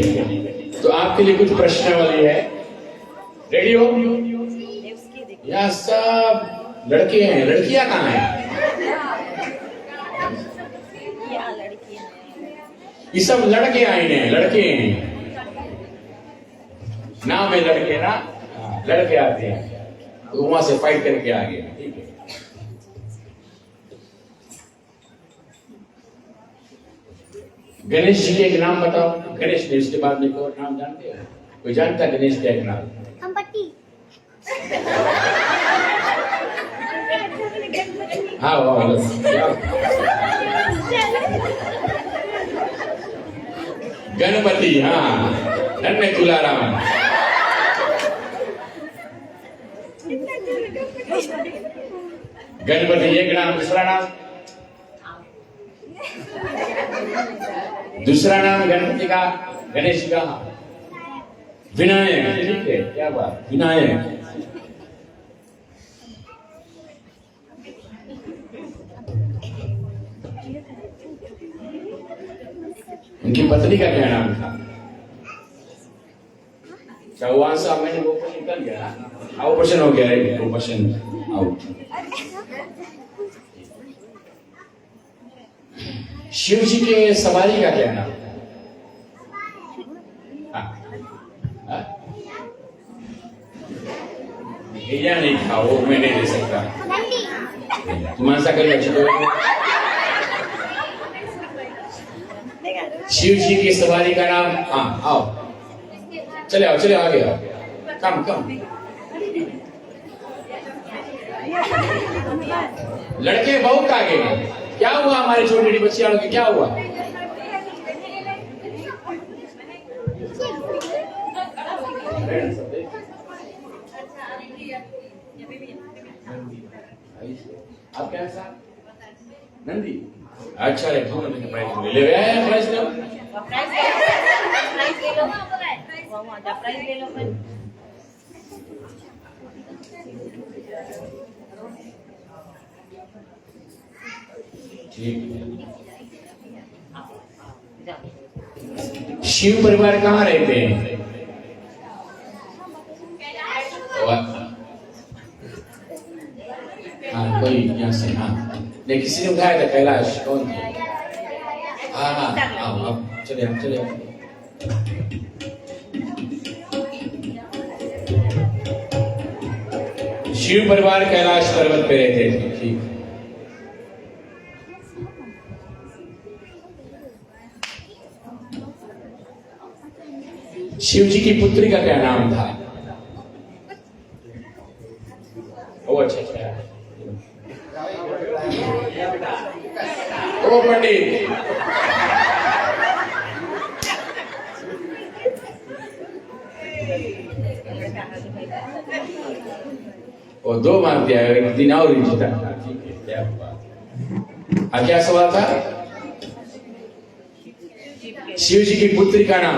तो आपके लिए कुछ प्रश्नावली है। रेडी हो? यहाँ सब लड़के हैं, लड़कियां कहाँ हैं? ये सब लड़के आए हैं, लड़के हैं, नाम है लड़के ना, लड़के आते हैं, तो वहां से फाइट करके आ गए। ठीक है, गणेश जी के एक नाम बताओ। गणेश ने, उसके बाद में और नाम जानते हो? कोई जानता है गणेश का एक नाम? हाँ गणपति, हाँ, नन्हे तुलाराम। गणपति एक नाम, दूसरा नाम? दूसरा नाम गणपति का, गणेश का विनायक। ठीक है, क्या बात, विनायक। उनकी पत्नी का क्या नाम था? चौहान साहब, मैंने वो निकल गया, ऑपरेशन हो गया है, ऑपरेशन आउट। शिव जी के सवारी का क्या नाम? या नहीं था, वो मैं नहीं दे सकता। तुम्हारा सा करिए अच्छे। शिव जी की सवारी का नाम? हाँ, आओ, चले आओ, चले आगे आओ, कम कम। लड़के बहुत आगे हैं। क्या हुआ हमारे छोटी छोटी बच्ची वालों के, क्या हुआ? आप क्या साहब? नंदी। अच्छा है, प्राइज ले आए, प्राइज लो, प्राइज ले लो। शिव परिवार कहाँ रहते हैं? हाँ, कोई यहाँ से, हाँ, नहीं किसी ने उठाया था, कैलाश कौन था? हाँ हाँ, आओ, चले आओ, चले आओ। शिव परिवार कैलाश पर्वत पे रहते थे। ठीक, शिव जी की पुत्री का क्या नाम था? ओ अच्छा अच्छा, ओ पंडित, वो 2 मार्क दिया, एक दिन और जीता। ठीक है, क्या हुआ? क्या सवाल था? शिव जी की पुत्री का नाम?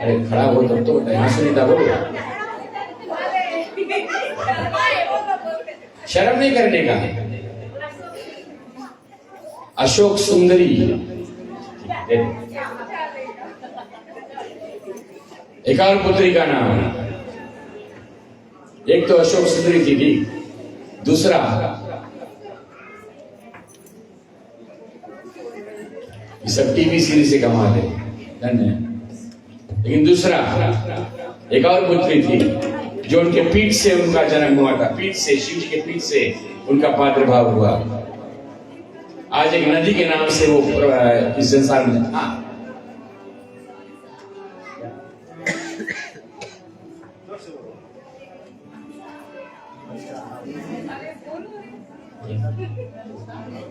अरे खड़ा हो तब तो यहाँ सुनीता बोलो, शर्म नहीं करने का। अशोक सुंदरी, एक और पुत्री का नाम, एक तो अशोक सुंदरी थी, दूसरा ये सब टीवी सीरीज से कमा ले, लेकिन दूसरा एक और पुत्री थी जो उनके पीठ से उनका जन्म हुआ था, पीठ से, शिव जी के पीठ से उनका प्रादुर्भाव हुआ। आज एक नदी के नाम से वो इस संसार में। हाँ,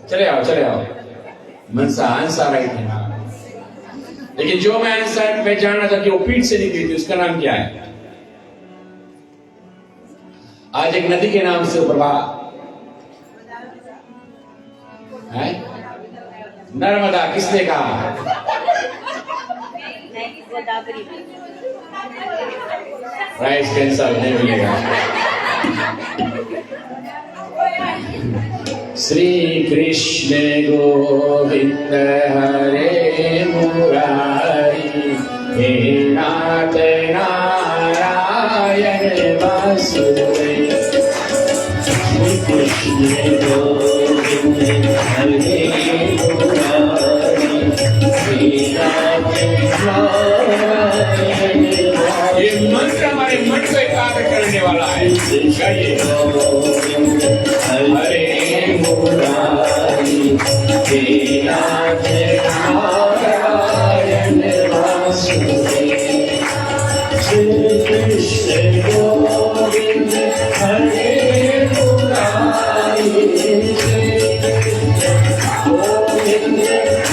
चले आओ मनसा आंसर राइट है, लेकिन जो मैं आंसर पहचाना था कि वो पीठ से निकली थी, उसका नाम क्या है? आज एक नदी के नाम से प्रवाह है, नर्मदा। किसने कहा? राइस कैंसर नहीं मिलेगा। श्री कृष्ण गोविंद हरे मुरारी, हे नाथ नारायण वासुदेव। श्री कृष्ण गोविंद हरे मुरारी, हे नाथ नारायण। ये मंत्र हमारे मन को एकाग्र करने वाला है। हरे मुरारी, हे नाथ नारायण वासुदेव। श्री कृष्ण गोविंद हरे मुरारी, गोविंद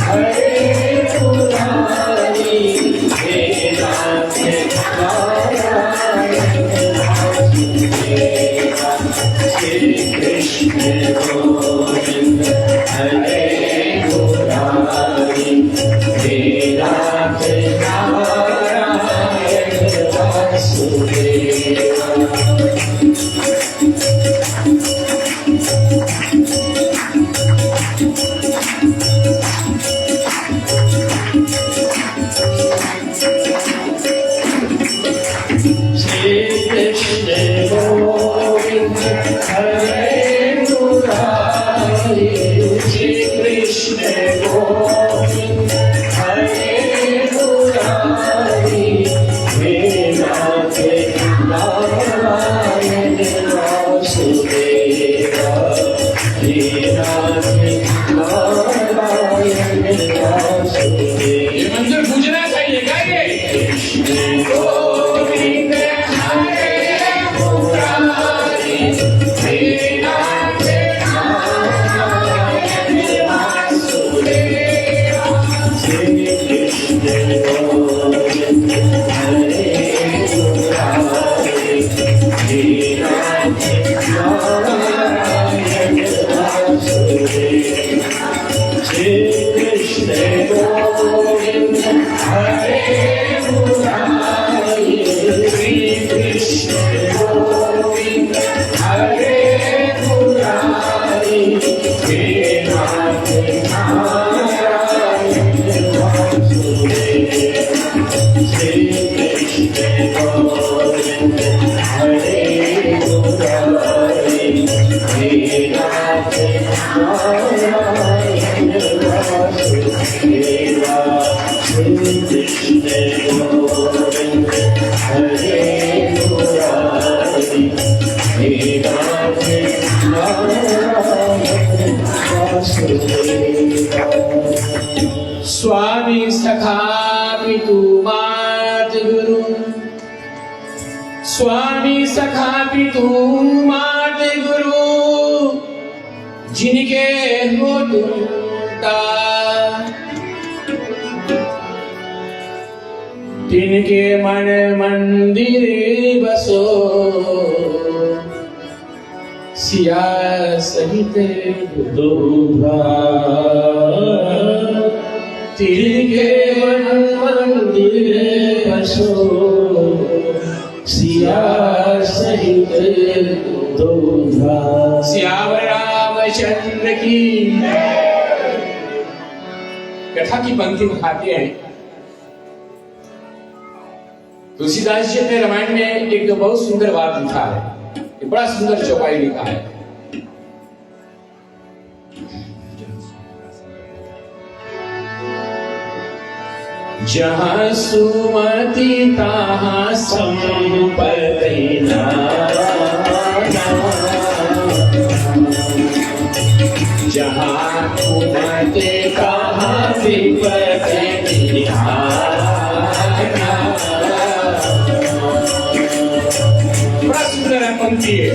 हरे मुरारी, हे नाथ नारायण वासुदेव। श्री कृष्ण गोविंद हरे मुरारी, हे नाथ नारायण वासुदेव। Hare स्वामी सखा पितु मात गुरु, स्वामी सखा पितु मात गुरु, जिनके हो तुम दास, तिनके मन मंदिर बसो, सिया सहित दूधा। तिनके मन मंदिर बसो, सिया सहित दूधा। सियावर रामचंद्र की। कथा की पंक्ति उठाते हैं। तुलसीदास जी अपने रामायण में एक बहुत सुंदर बात लिखा है, एक बड़ा सुंदर चौपाई लिखा है। जहाँ सुमति तहाँ संपत्ति नाना, जहाँ कुमते तहाँ विपत्ति निहाना। बड़ा सुंदर है पंक्ति है।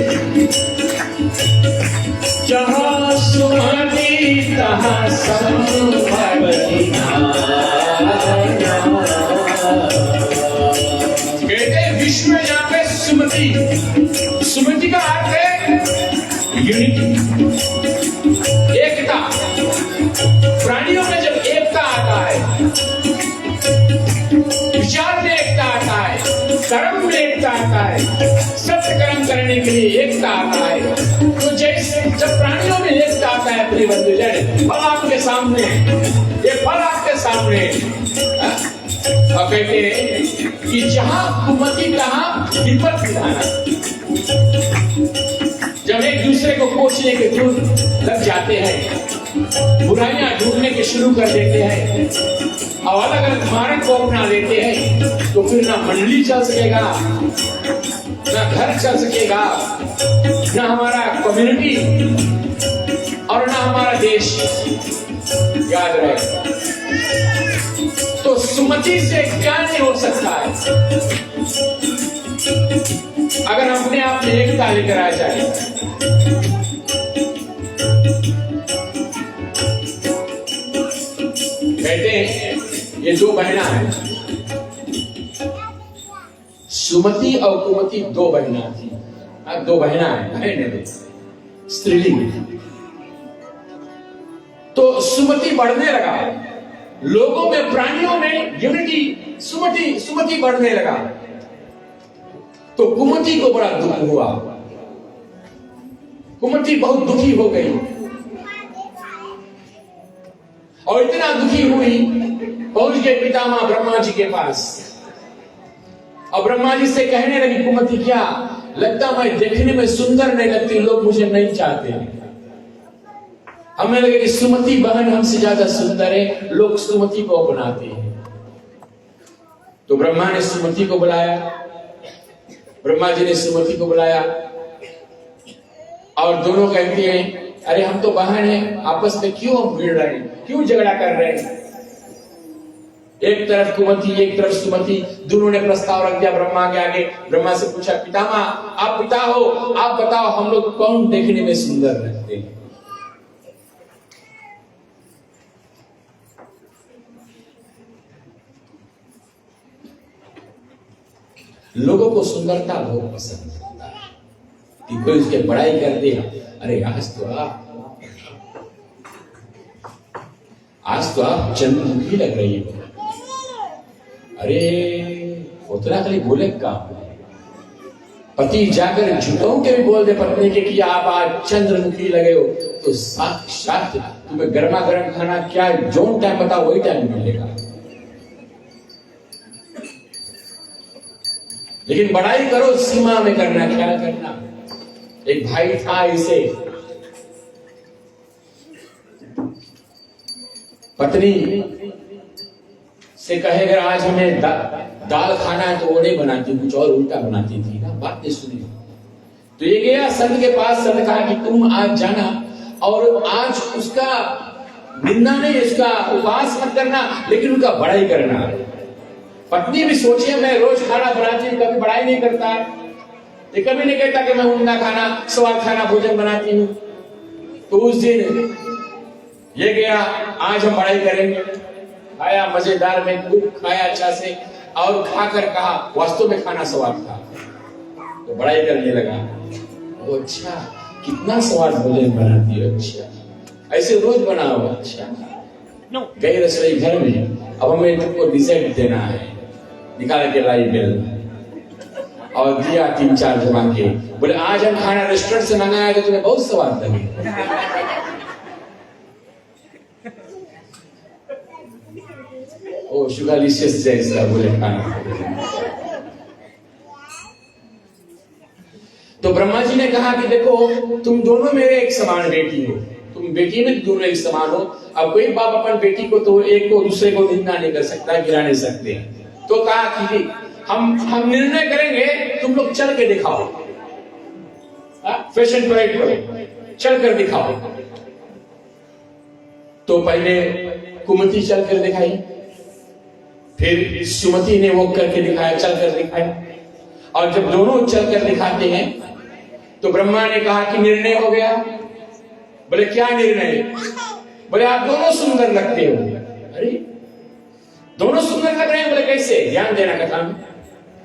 जहाँ सुमति तहाँ संपत्ति नाना। कहते विश्व में जहाँ पे सुमति, सुमति का अर्थ है यूनिटी, एकता। प्राणियों में जब एकता आता है, विचार में एकता आता है, कर्म में एकता आता है, सत्य कर्म करने के लिए एकता आता है। तो जैसे जब प्राणियों में एकता आता है अपने बंधुजन, फल आपके सामने, ये फल आपके सामने, और कहते हैं कि जहां कुमति तहां विपत्ति निधाना। जब एक दूसरे को कोसने के दूर लग जाते हैं, बुराइयां ढूंढने के शुरू कर देते हैं और अलग अलग मार्ग को अपना लेते हैं, तो फिर ना मंडली चल सकेगा, ना घर चल सकेगा, ना हमारा कम्युनिटी और ना हमारा देश। याद रहे, तो सुमति से क्या नहीं हो सकता है अगर अपने आप में एकता लेकर आ जाए। कहते हैं ये दो बहना है, सुमति और कुमति दो बहना थी। दो बहना है, बहन है, स्त्रीलिंग। तो सुमति बढ़ने लगा, लोगों में, प्राणियों में यूनिटी, सुमति बढ़ने लगा। तो कुमति को बड़ा दुख हुआ, कुमति बहुत दुखी हो गई और इतना दुखी हुई, पहुंच गए पितामह ब्रह्मा जी के पास और ब्रह्मा जी से कहने लगी, कुमति क्या लगता, मैं देखने में सुंदर नहीं लगती, लोग मुझे नहीं चाहते। हमें लगे कि सुमति बहन हमसे ज्यादा सुंदर है, लोग सुमति को अपनाते हैं। तो ब्रह्मा ने सुमति को बुलाया, ब्रह्मा जी ने सुमति को बुलाया और दोनों कहते हैं, अरे हम तो बहन हैं, आपस में क्यों हम भिड़ रहे हैं, क्यों झगड़ा कर रहे हैं। एक तरफ कुमति, एक तरफ सुमति, दोनों ने प्रस्ताव रख दिया ब्रह्मा के आगे। ब्रह्मा से पूछा, पितामह आप पिता हो, आप बताओ हम लोग कौन देखने में सुंदर लगते हैं। लोगों को सुंदरता बहुत पसंद है कि कोई उसके बड़ाई कर दे, अरे आज तो आप चंद्रमुखी लग रही हो, अरे उतना खाली बोले काम। पति जाकर झूठों के भी बोल दे पत्नी के कि आप आज चंद्रमुखी लगे हो, तो साक्षात तुम्हें गर्मा गर्म खाना क्या जो टाइम बताओ वही टाइम मिलेगा। लेकिन बड़ाई करो सीमा में करना, ख्याल करना। एक भाई था, इसे पत्नी से कहे अगर आज हमें दाल खाना है तो वो नहीं बनाती, कुछ और उल्टा बनाती थी ना, बात नहीं सुनी। तो ये गया संत के पास। संत कहा कि तुम आज जाना और आज उसका निंदा नहीं, उसका उपवास मत करना, लेकिन उनका बड़ाई करना। पत्नी भी सोचे मैं रोज खाना बनाती हूँ, कभी बड़ाई नहीं करता है, ये कभी नहीं कहता कि मैं उम्दा खाना स्वाद खाना भोजन बनाती हूँ। तो उस दिन ये गया, आज हम बड़ाई करेंगे। खाया मजेदार में, खूब खाया अच्छा से, और खाकर कहा वास्तव में खाना स्वाद था। तो बड़ाई करने लगा, ओ अच्छा कितना स्वाद भोजन बनाती हो, अच्छा ऐसे रोज बनाओ, अच्छा। गई रसोई घर में, अब हमें तुमको डिजर्ट देना है, निकाल के लाई बिल और दिया 3-4 जमा के। बोले आज हम खाना रेस्टोरेंट से मंगाया तो तुम्हें बहुत स्वाद लगे। ओ शुगरलिशियस जैसा बोले खाना। तो ब्रह्मा जी ने कहा कि देखो तुम दोनों मेरे एक समान बेटी हो, तुम बेटी में दोनों एक समान हो। अब कोई बाप अपन बेटी को तो एक को दूसरे को निंदा नहीं कर सकता, गिरा नहीं सकते। तो कहा कि हम निर्णय करेंगे, तुम लोग चल के दिखाओ, फैशन परेड करो, चल कर दिखाओ। तो पहले कुमति चल कर दिखाई, फिर सुमति ने वो करके दिखाया, चल कर दिखाया। और जब दोनों चल कर दिखाते हैं तो ब्रह्मा ने कहा कि निर्णय हो गया। बोले क्या निर्णय? बोले आप दोनों सुंदर लगते हो। अरे दोनों सुंदर लग रहे हैं? बोले कैसे? ध्यान देना कथा में,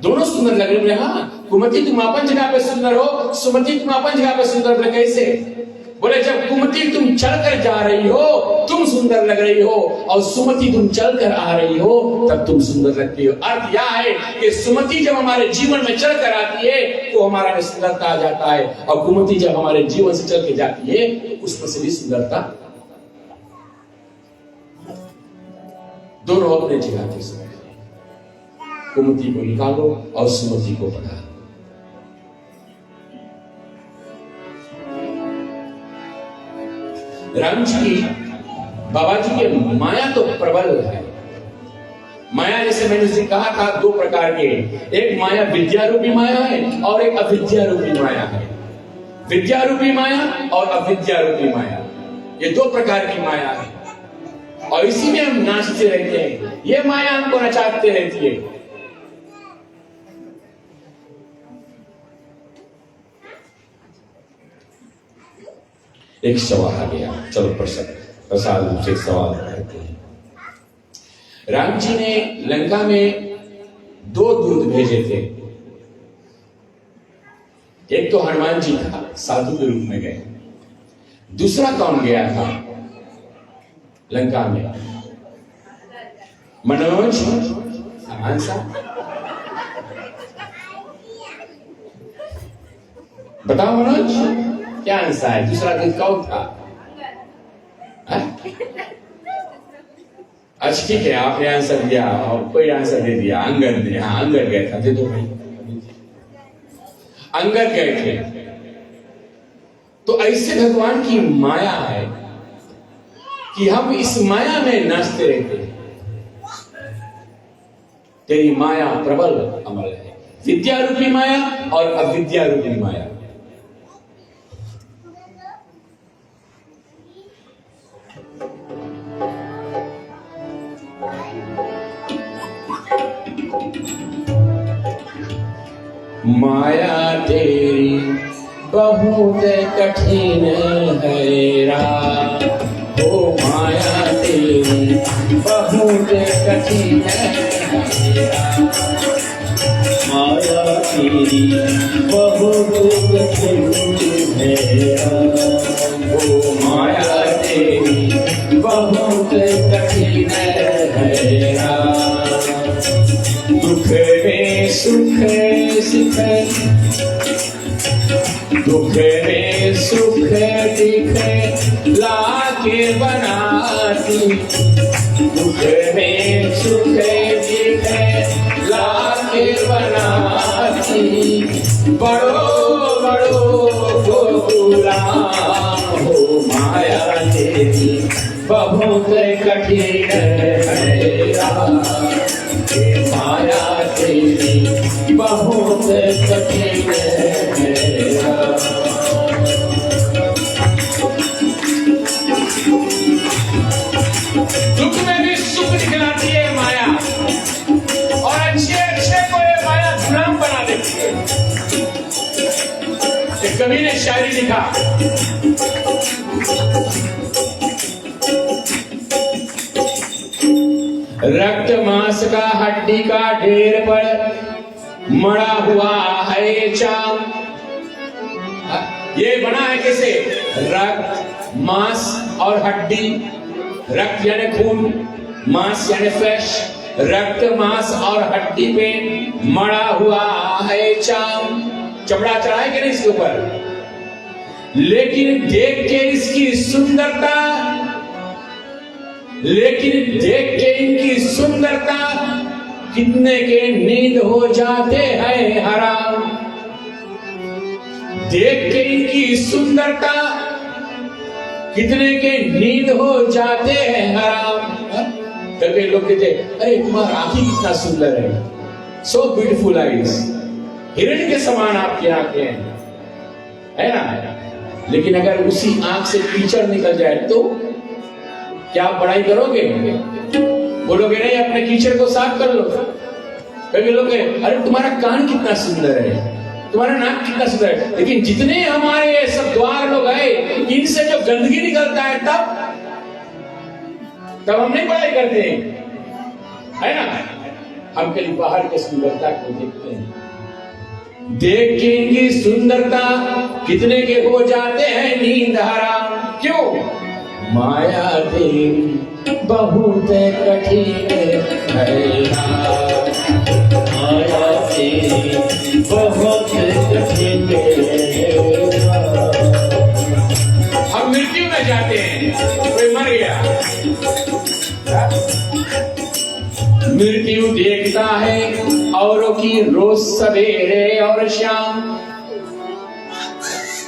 दोनों सुंदर लग रहे हैं। बोले हाँ, कुमति तुम अपन जगह पे सुंदर हो, सुमति तुम अपन जगह पे सुंदर। बोले कैसे? बोले जब कुमति तुम चलकर जा रही हो तुम सुंदर लग रही हो, और सुमति तुम चलकर आ रही हो तब तुम सुंदर लगती हो। अर्थ यह है कि सुमति जब हमारे जीवन में चलकर आती है तो हमारा में सुंदरता आ जाता है, और कुमति जब हमारे जीवन से चल के जाती है उसमें से भी सुंदरता। दोनों अपने जगह पे सुंदर, कुमति को निकालो और सुमति को बढ़ा। राम जी की, बाबा जी के माया तो प्रबल है। माया जैसे मैंने उसे कहा था 2 प्रकार के, एक माया विद्या रूपी माया है और एक अविद्या रूपी माया है। विद्या रूपी माया और अविद्या रूपी माया, ये 2 प्रकार की माया है, और इसी में हम नाचते रहते हैं। ये माया हमको नचाते रहती है। एक सवाल आ गया, चलो प्रसाद रूप से सवाल करते हैं। राम जी ने लंका में 2 दूत भेजे थे। एक तो हनुमान जी था, साधु के रूप में गए। दूसरा कौन गया था लंका में? मनोज। आंसर बताओ मनोज, क्या आंसर है? दूसरा दूत कौन था? अच्छा ठीक है, आपने आंसर दिया और कोई आंसर दे दिया। अंगद ने, हाँ अंगद गए था। दे दो भाई, अंगद गए थे। तो ऐसे भगवान की माया है कि हम इस माया में नाचते रहते हैं। तेरी माया प्रबल अमल है, विद्या रूपी माया और अविद्या रूपी माया। माया तेरी बहुत कठिन है राम, ओ माया तेरी बहुत कठिन है राम। माया तेरी बहुत कठिन है राम, ओ माया तेरी बहुत कठिन है राम। दुख में सुख सिख, दुख में सुख दिख लाके बनाती, दुख में सुख दिख लाके बनाती। बड़ो बड़ो गोकुलाम, हो माया तेरी बहुत कठिन है राम, माया तेरी बहुत कठिन है। कवि ने शायरी लिखा, रक्त मांस का हड्डी का ढेर पर मड़ा हुआ है चाम। ये बना है कैसे? रक्त, मांस और हड्डी। रक्त यानी खून, मांस यानी फ्लैश। रक्त, मांस और हड्डी पे मड़ा हुआ है चाम। चमड़ा चढ़ा है कि नहीं इसके ऊपर? लेकिन देख के इसकी सुंदरता, लेकिन देख के इनकी सुंदरता कितने के नींद हो जाते हैं हराम। देख के इनकी सुंदरता कितने के नींद हो जाते हैं हराम। कभी लोग कहते अरे तुम्हारा आंखें कितना सुंदर है, सो ब्यूटीफुल आईज, हिरण के समान आपकी आंखें हैं, है ना? लेकिन अगर उसी आंख से कीचड़ निकल जाए तो क्या आप बड़ाई करोगे? बोलोगे नहीं अपने कीचड़ को साफ कर लो। कभी लोग अरे तुम्हारा कान कितना सुंदर है, तुम्हारा नाक कितना सुंदर है। लेकिन जितने हमारे सब द्वार लोग आए, इनसे जो गंदगी निकलता है तब हम नहीं बड़ाई करते हैं, है ना? हम कभी बाहर की सुंदरता को देखते हैं। देख के इनकी सुंदरता कितने के हो जाते हैं नींद हराम। क्यों? माया देवी बहुत कठिन है, माया देवी बहुत कठिन है। हम मृत्यु में जाते हैं, कोई मर गया, मृत्यु देखता है औरों की रोज सवेरे और शाम।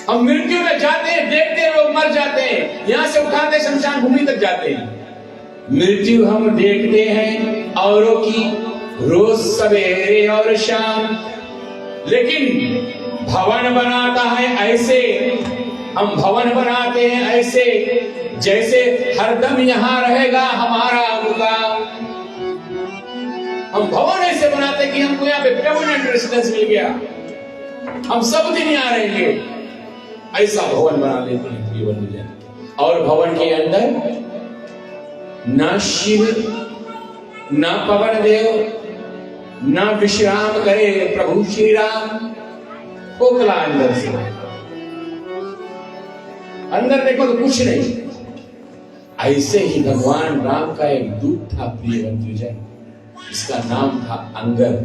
हम मृत्यु में जाते हैं, देखते हैं लोग मर जाते हैं, यहां से उठाते शमशान भूमि तक जाते हैं। मृत्यु हम देखते हैं औरों की रोज सवेरे और शाम। लेकिन भवन बनाता है ऐसे, हम भवन बनाते हैं ऐसे जैसे हरदम यहां रहेगा हमारा मुकाम। हम भवन ऐसे बनाते कि हमको यहाँ पे परमानेंट रेसिडेंस मिल गया, हम सब दिन यहाँ रहेंगे, ऐसा भवन बना लेते हैं प्रिय बंधुजन। और भवन के अंदर ना शिव, ना पवन देव, ना विश्राम करे प्रभु श्री राम। खोखला अंदर से, अंदर देखो तो कुछ नहीं। ऐसे ही भगवान राम का एक दूत था प्रिय बंधुजन, इसका नाम था अंगद।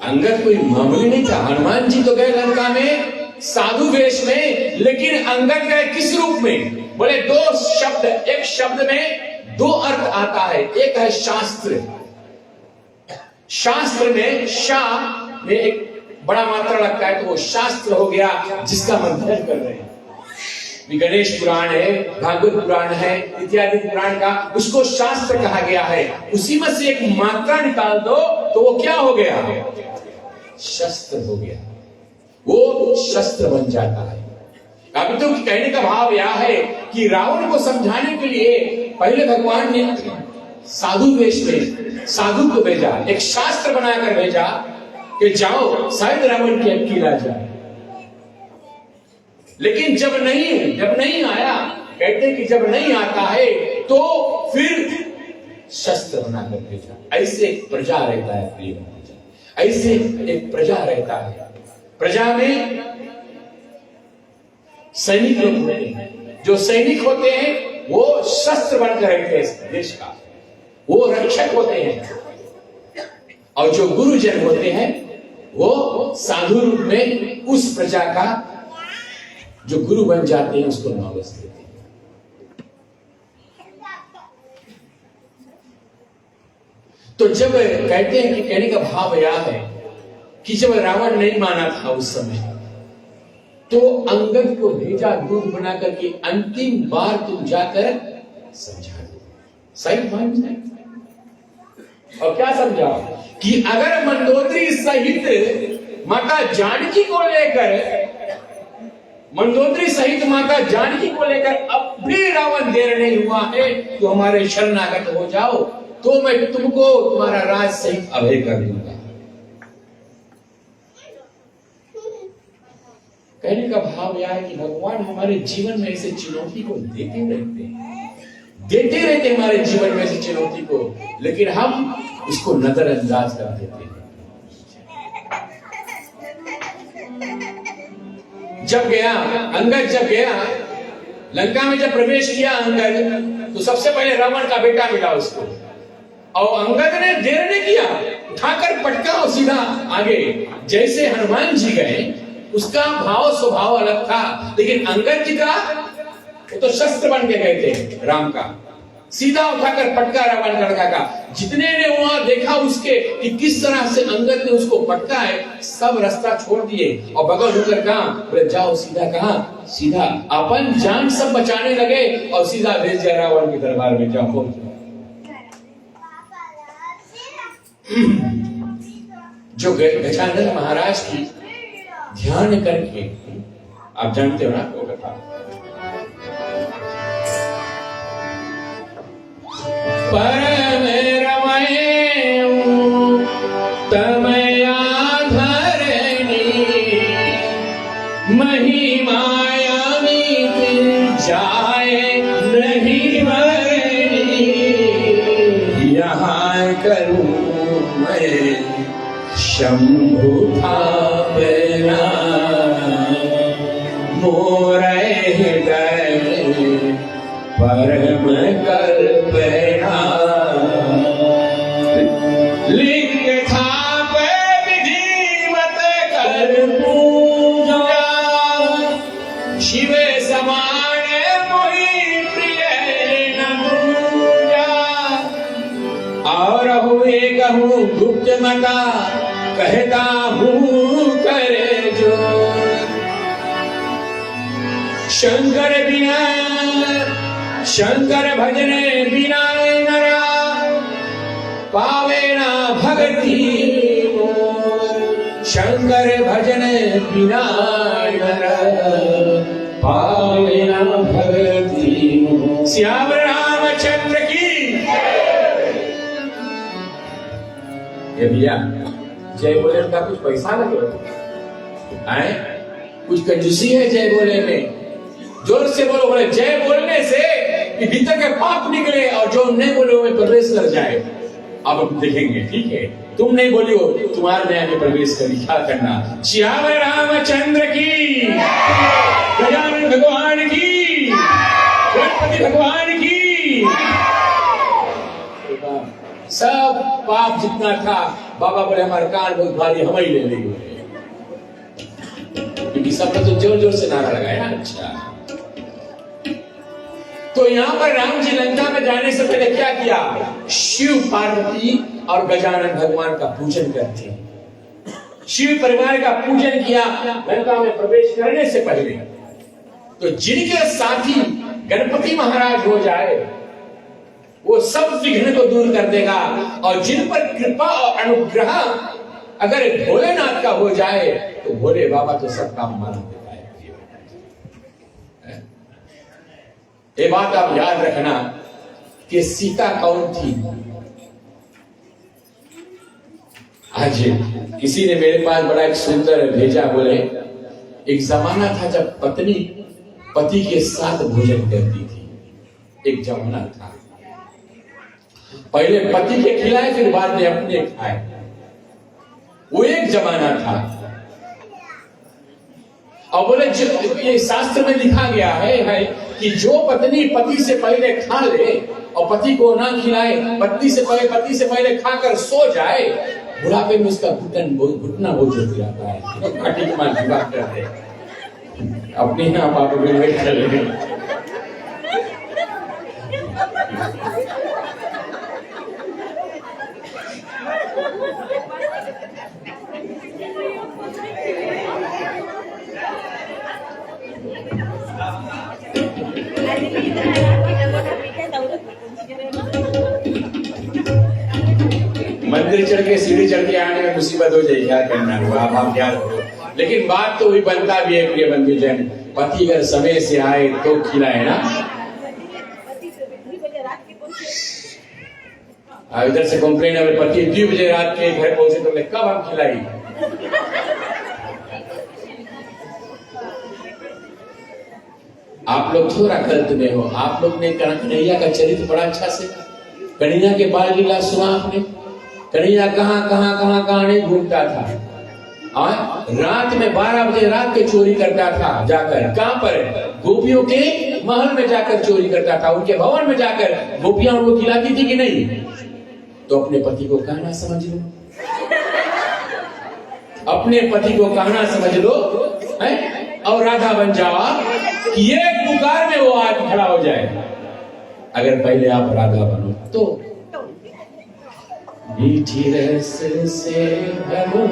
अंगद कोई मामूली नहीं था। हनुमान जी तो गए लंका में साधु वेश में, लेकिन अंगद गए किस रूप में? बोले दो शब्द, एक शब्द में दो अर्थ आता है। एक है शास्त्र, शास्त्र में शाह में एक बड़ा मात्रा लगता है तो वो शास्त्र हो गया जिसका हम अध्ययन कर रहे हैं। गणेश पुराण है, भागवत पुराण है, इत्यादि पुराण का उसको शास्त्र कहा गया है। उसी में से एक मात्रा निकाल दो तो वो क्या हो गया? शस्त्र हो गया, वो शस्त्र बन जाता है। अभी तो कहने का भाव यह है कि रावण को समझाने के लिए पहले भगवान ने साधु वेश में साधु को भेजा, एक शास्त्र बनाकर भेजा कि जाओ शायद रावण की अटकी ला जाए। लेकिन जब नहीं आया, कहते कि जब नहीं आता है तो फिर शस्त्र बनाकर भेजा। ऐसे एक प्रजा रहता है प्रिय, ऐसे एक प्रजा रहता है। प्रजा में सैनिक लोग होते हैं, जो सैनिक होते हैं वो शस्त्र बनकर रहते हैं इस देश का, वो रक्षक होते हैं। और जो गुरुजन होते हैं वो साधु रूप में उस प्रजा का जो गुरु बन जाते हैं उसको नॉलेज देते हैं। तो जब कहते हैं कि कहने का भाव यह है कि जब रावण नहीं माना था उस समय, तो अंगद को भेजा दूध बना करके अंतिम बार तुम जाकर समझा दो। सही मान जाए। और क्या समझा कि अगर मंदोदरी सहित माता जानकी को लेकर, मंदोदरी सहित माता जानकी को लेकर अब भी रावण देर नहीं हुआ है तो हमारे शरणागत हो जाओ, तो मैं तुमको तुम्हारा राज सहित अभय कर दूंगा। कहने का भाव यह है कि भगवान हमारे जीवन में ऐसे चुनौती को देते रहते हमारे जीवन में ऐसी चुनौती को, लेकिन हम उसको नजरअंदाज कर देते हैं। अंगद जब गया लंका में, जब प्रवेश किया अंगद, तो सबसे पहले रावण का बेटा मिला उसको, और अंगद ने देर नहीं किया, उठाकर पटका और सीधा आगे। जैसे हनुमान जी गए, उसका भाव स्वभाव अलग था, लेकिन अंगद जी का वो तो शस्त्र बन के गए थे राम का, सीधा उठाकर पटका रावण लड़का का। जितने ने वहां देखा उसके कि किस तरह से अंगद ने उसको पटका है, सब रास्ता छोड़ दिए और बगल होकर कहा, बोले जाओ सीधा, कहा सीधा अपन जान सब बचाने लगे और सीधा भेज दिया रावण के दरबार में, जाओ। जो गजानन महाराज की ध्यान करके, आप जानते हो ना वो कथा, परम रमय तमया धरणी महिमाया जाए नहीं मरणी, यहाँ करूं मैं शंभु थापना मोर हृदय परम कल्पना, लिंग थाप विधिवत कर पूजा, शिव समान मोहि प्रिय न पूजा, और हुए कहूँ गुप्त मता कहता हूँ करे जो, शंकर बिना शंकर भजने बिना नरा पावे ना भगति मोर, शंकर भजने बिना नरा पावे ना भगति मोर। श्याम रामचंद्र की ये भैया जय बोले का कुछ पैसा लगे आए, कुछ कंजूसी है जय बोले में, जोर से बोलो, बोले जय बोलने से कि भीतर के पाप निकले और जो नहीं बोले में प्रवेश लग जाए। अब हम देखेंगे, ठीक है, तुम नहीं बोली हो, तुम्हारे नया में प्रवेश करी, क्या करना। श्याम रामचंद्र की, गजानन भगवान की, गणपति भगवान की। सब पाप जितना था, बाबा बोले हमारे कान बहुत भारी, हम ही ले लेंगे, क्योंकि सबने तो जोर जोर से नारा लगाया। अच्छा, तो यहाँ पर राम जी लंका में जाने से पहले क्या किया, शिव पार्वती और गजानन भगवान का पूजन करते हैं। शिव परिवार का पूजन किया लंका में प्रवेश करने से पहले। तो जिनके साथी गणपति महाराज हो जाए, वो सब विघ्न को दूर कर देगा, और जिन पर कृपा और अनुग्रह अगर भोलेनाथ का हो जाए, तो भोले बाबा तो सब काम मान देता है। ये बात आप याद रखना कि सीता कौन थी। आज किसी ने मेरे पास बड़ा एक सुंदर भेजा, बोले एक जमाना था जब पत्नी पति के साथ भोजन करती थी। एक जमाना था, पहले पति के खिलाए फिर बाद में अपने खाए, वो एक जमाना था। और बोले ये शास्त्र में लिखा गया है कि जो पत्नी पति से पहले खा ले और पति को ना खिलाए, पति से पहले खाकर सो जाए, बुढ़ापे में उसका घुटना बहुत जल्दी आता है। घाटी के माल जुगाड़ करते अपने यहाँ आप कर ले। मंदिर चढ़ के सीढ़ी चढ़ के आने में मुसीबत हो जाए, क्या करना हुआ आप क्या करो। लेकिन बात तो वही बनता भी है प्रिय बंधुजन, पति अगर समय से आए तो खिलाए ना। इधर से कंप्लेन है, पति 2 बजे रात के घर पहुंचे तो मैं कब हम खिलाई। आप लोग थोड़ा गलत में हो। आप लोग ने कन्हैया का चरित्र बड़ा अच्छा से, कन्हैया के बाल लीला सुना आपने। कन्हैया कहाँ नहीं घूमता था। और रात में 12 बजे रात के चोरी करता था जाकर। कहां पर? गोपियों के महल में जाकर चोरी करता था। उनके भवन में जाकर गोपियां उनको खिलाती थी कि नहीं? तो अपने पति को कहना समझ लो, अपने पति को कहना समझ लो है? और राधा बन जाओ कि ये पुकार में वो आज खड़ा हो जाए। अगर पहले आप राधा बनो तो मीठी रस से भरो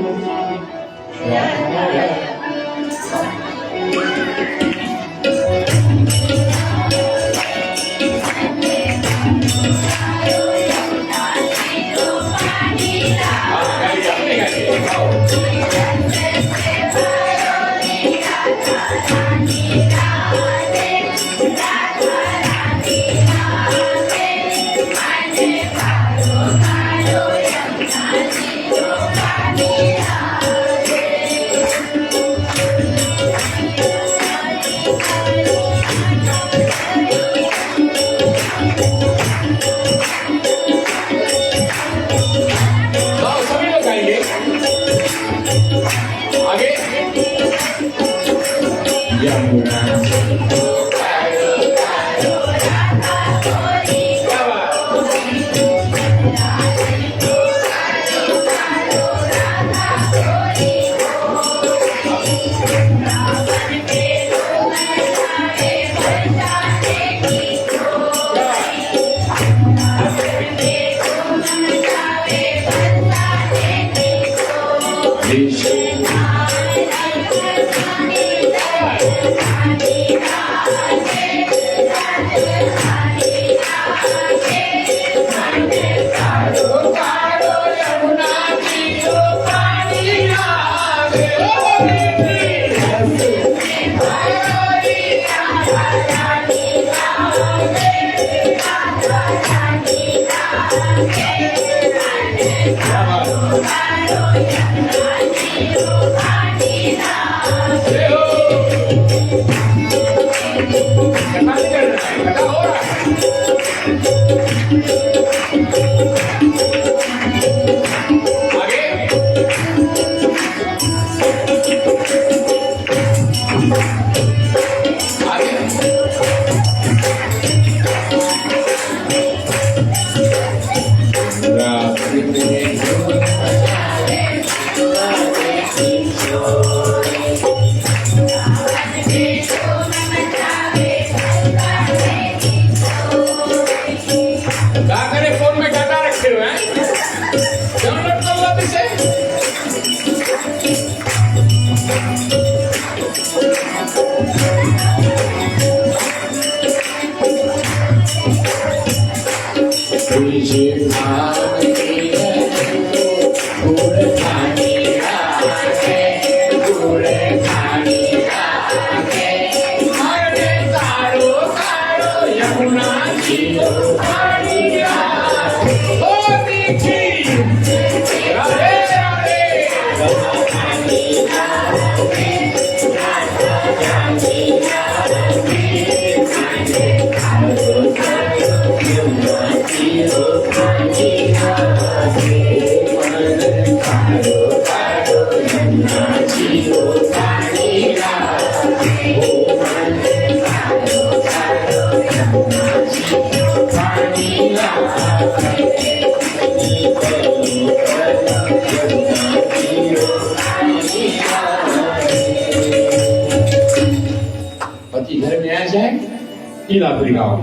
लीलापुरी गाओ।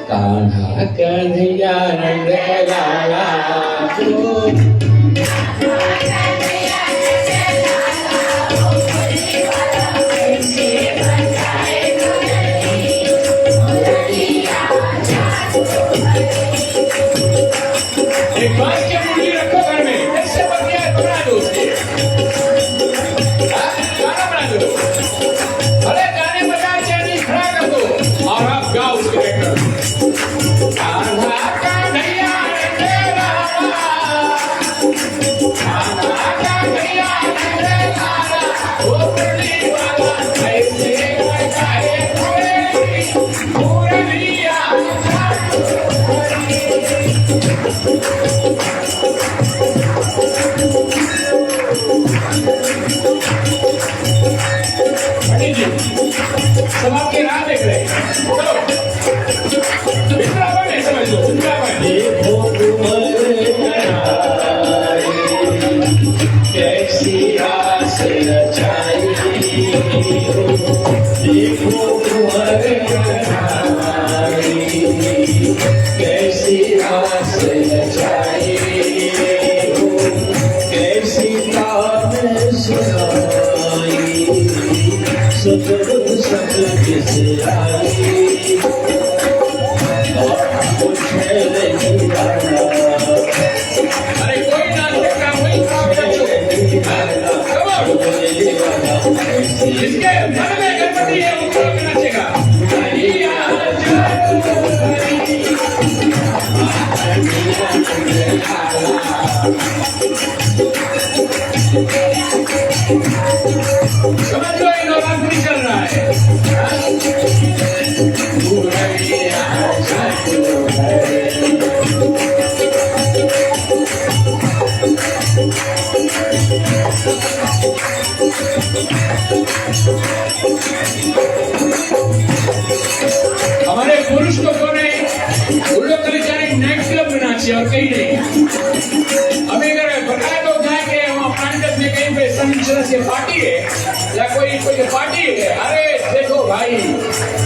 कान्हा कन्हैया नंद लाला एक बात की मुर्गी रखो घर में, कैसे बढ़िया बना दो उसके, गाना बना दो, अरे गाने बजा चैनी खड़ा कर दो और आप गाओ उसके लेकर। कान्हा कन्हैया नंद लाला, कान्हा कन्हैया नंद लाला, ओ मुरली वाला ऐसे बजाए पंडित जी सब आपकी राह देख रहे हैं। चलो वृंदावन है, समझ लो वृंदावन। देखो तुम्हारे बनाए, कैसी आस रचाई। देखो तुम्हारे बनाए, कैसी आस रचाई। कैसी तान सुनाई, सतगुरु सब किस आई। अरे कोई नाचेगा, कोई जिसके मन में गणपति है वो क्यों नाचेगा। समझ लो ये नवरात्रि चल रहा है। हमारे पुरुष लोगों ने उन लोग कभी जाने नाइट क्लब में नाचे और कहीं नहीं। हमें अगर बताया तो जाएंगे वहाँ पांडव में कहीं पे संचरण से पार्टी है या कोई पार्टी है। अरे देखो भाई,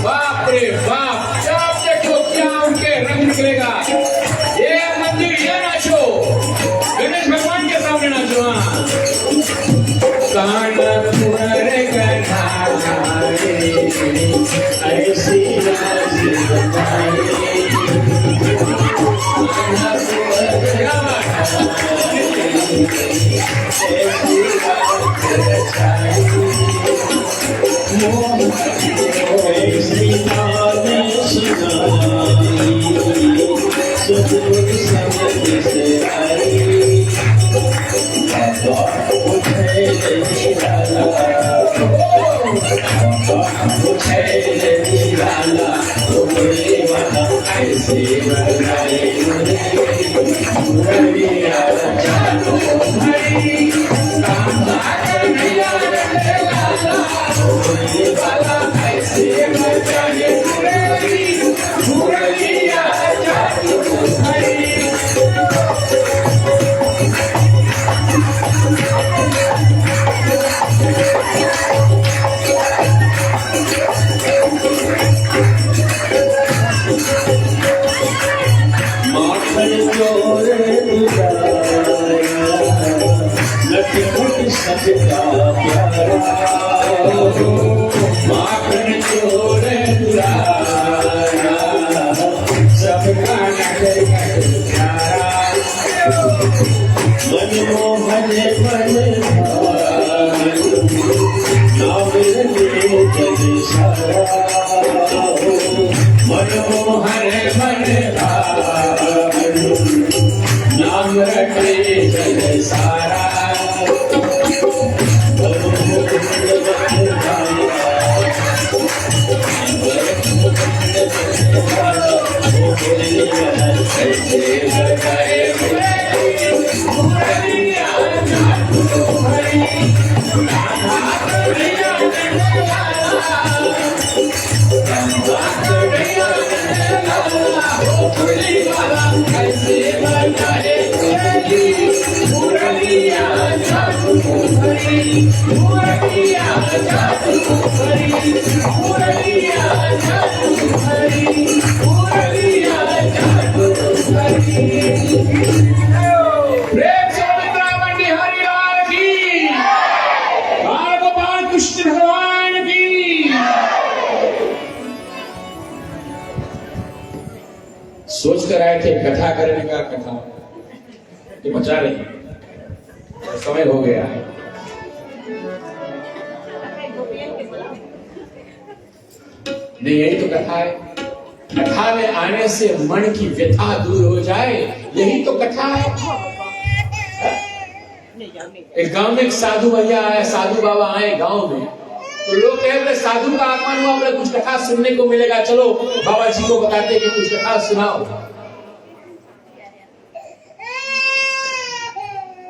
बाप रे बाप, जब देखो क्या उनके रंग निकलेगा। ये मंदिर ये नाचो, गणेश भगवान के सामने नाचो। हाँ ऐसी राज बताई। ऐसी तान सुनाई, सतगुरु सब किस आई। उठे निराला, उठे निराला, उठे वाला ऐसे बनाए। मुरलिया जानो हरी, कान्हा कन्हैया लाला, उठे वाला ऐसे बनाए। मुरलिया जानो हरी। माखन चोर दुराया, लटपट सबका प्यारा। माखन चोर दुराया, सबका नगर प्यारा। मनमोहन नाम रखे जग सारा। मनमोहन नाम रखे जग सारा। सोच कर आए थे कथा करने का, कथा ये बचा रही, समय हो गया है। नहीं, यही तो कथा है। कथा में आने से मन की व्यथा दूर हो जाए, यही तो कथा है। एक गांव में एक साधु भैया आया, साधु बाबा आए गांव में, तो लोग कह रहे साधु का आगमन हुआ, हमें कुछ कथा सुनने को मिलेगा, चलो बाबा जी को बताते कि कुछ कथा सुनाओ।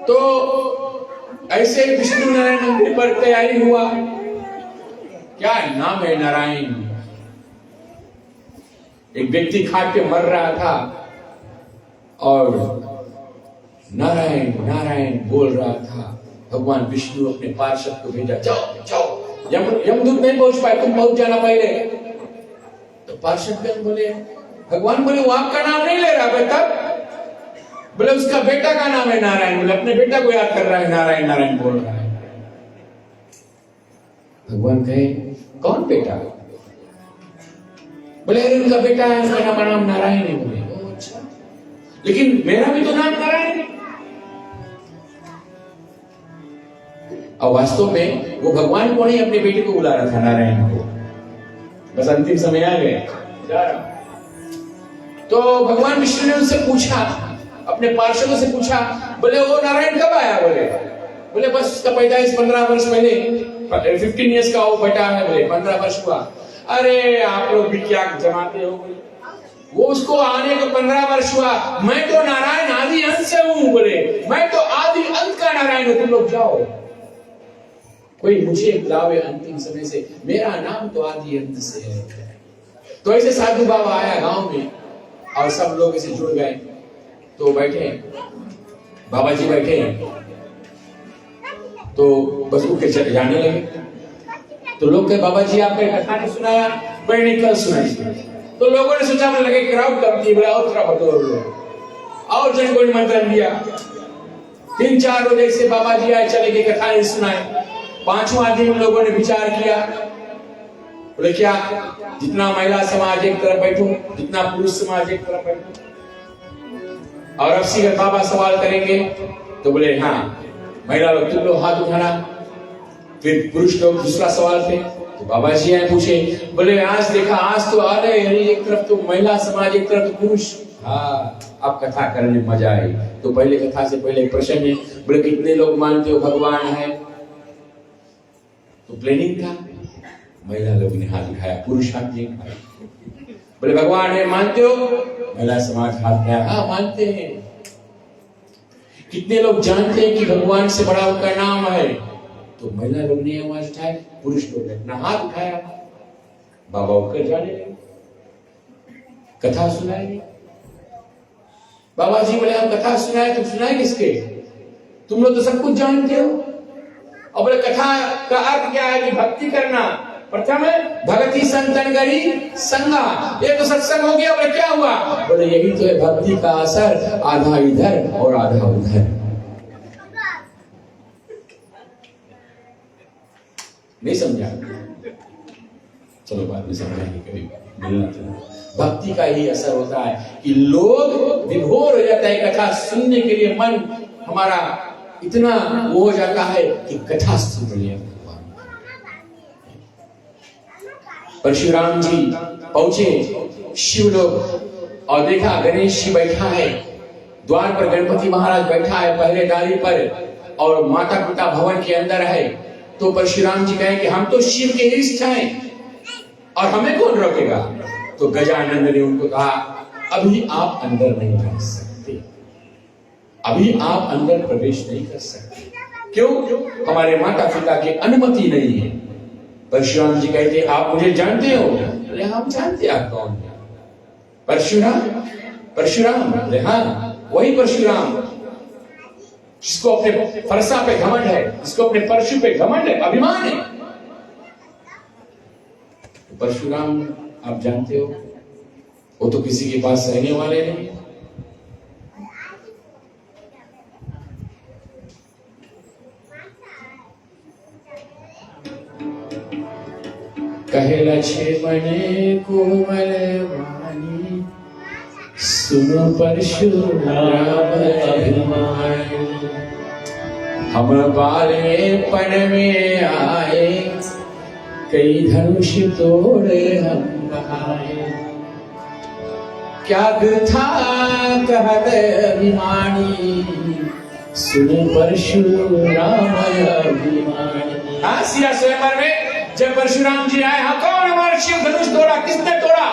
तो ऐसे विष्णु नारायण मंदिर पर तैयारी हुआ। क्या नाम है नारायण। एक व्यक्ति खा के मर रहा था और नारायण नारायण बोल रहा था। भगवान विष्णु अपने पार्षद को भेजा, जाओ जाओ, यमदूत नहीं पहुंच पाए, तुम पहुंच जाना पहले। तो पार्षद बोले, भगवान बोले वो आपका नाम नहीं ले रहा बेटा। बोले उसका बेटा का नाम है नारायण। बोले अपने बेटा को याद कर रहा है, नारायण नारायण बोल रहा है। भगवान कहे कौन बेटा। बोले अरे उनका बेटा है, मेरा नाम नारायण है। बोले अच्छा, लेकिन मेरा भी तो नाम नारायण है। और वास्तव में वो भगवान को नहीं, अपने बेटे को बुला रहा था, नारायण को। बस अंतिम समय आ गए, जा रहा। तो भगवान विष्णु ने उनसे पूछा, अपने पार्षदों से पूछा, बोले वो नारायण कब आया। बोले बस उसका पैदाइश 15 वर्ष पहले, 15 इयर्स का वो बेटा है। बोले 15 वर्ष हुआ। अरे आप लोग भी क्या जमाते हो। वो उसको आने को 15 वर्ष हुआ। मैं तो नारायण आदि अंत से हूं। बोले मैं तो आदि अंत का नारायण हूं, तुम लोग जाओ, कोई मुझे बुलावे अंतिम समय से, मेरा नाम तो आदि अंत से है। तो ऐसे साधु बाबा आया गांव में और सब लोग इसे जुड़ गए। तो बैठे बाबा जी बैठे, तो बस उठ के जाने लगे। तो लोग कहे बाबा जी आपने कथा नहीं सुनाया। मैंने कल सुनाई। तो लोगों ने सोचा मुझे लगे क्राउड कमती है, और थोड़ा बतौर लोग और जन को निमंत्रण दिया। 3-4 रोज ऐसे बाबा जी आए चले गए, कथा नहीं सुनाए। 5वां दिन लोगों ने विचार किया, बोले क्या जितना महिला समाज एक तरफ बैठो, जितना पुरुष समाज एक तरफ बैठो, और अब सीधे बाबा सवाल करेंगे। तो बोले हाँ महिला लोग तुम लोग हाथ उठाना। फिर पुरुष लोग दूसरा सवाल पे। तो बाबा जी आए पूछे, बोले आज देखा, आज तो आ रहे एक तरफ तो महिला समाज, एक तरफ तो पुरुष। हाँ अब कथा करने में मजा आई। तो पहले कथा से पहले एक प्रश्न है, बोले कितने लोग मानते हो भगवान है। तो प्लानिंग था, महिला लोग ने हाथ उठाया, पुरुष हाथ नहीं उठाया। बोले भगवान है मानते हो। महिला समाज हाथ उठाया, हाँ मानते हैं। कितने लोग जानते हैं कि भगवान से बड़ा उनका नाम है। तो महिला लोग ने आवाज उठाई, पुरुष लोग ने अपना हाथ उठाया। बाबा उठकर जाने लगे, कथा सुनाएंगे। बाबा जी बोले हम कथा सुनाए, तुम सुनाए किसके, तुम लोग तो सब कुछ जानते हो। और बोले कथा का अर्थ क्या है कि भक्ति करना। प्रथम भक्ति संतन गरी संगा, ये तो सत्संग हो गया। बोले क्या हुआ। बोले यही तो है भक्ति का असर, आधा इधर और आधा उधर। नहीं समझा, चलो बाद में समझाएंगे कभी मिलना। भक्ति का ही असर होता है कि लोग विभोर हो जाता है कथा सुनने के लिए। मन हमारा इतना वो हो जाता है कि कथा सुन रही है। परशुराम जी पहुंचे शिव लोग और देखा गणेश जी बैठा है, द्वार पर गणपति महाराज बैठा है पहले डाली पर, और माता पिता भवन के अंदर है। तो परशुराम जी कहे कि हम तो शिव के इष्ट हैं और हमें कौन रोकेगा। तो गजानन ने उनको कहा अभी आप अंदर नहीं जा सकते, अभी आप अंदर प्रवेश नहीं कर सकते। क्यों, हमारे माता पिता की अनुमति नहीं है। परशुराम जी कहते आप मुझे जानते हो। बोले हम जानते आप कौन है। परशुराम, परशुराम। बोले हाँ वही परशुराम जिसको अपने फरसा पे घमंड है, जिसको अपने परशु पे घमंड है, अभिमान है। परशुराम आप जानते हो, वो तो किसी के पास रहने वाले नहीं। कहे लक्ष्मण कोमल वाणी, सुनो परशुराम अभिमान। हम बालेपन में आए, कई धनुष तोड़े हम बहाए। क्या था कहत अभिमानी, सुनो परशुराम अभिमानी। हाँ सिया स्वयंवर में जब परशुराम जी आए, हाँ कौन हमारा शिव धनुष तोड़ा, किसने तोड़ा।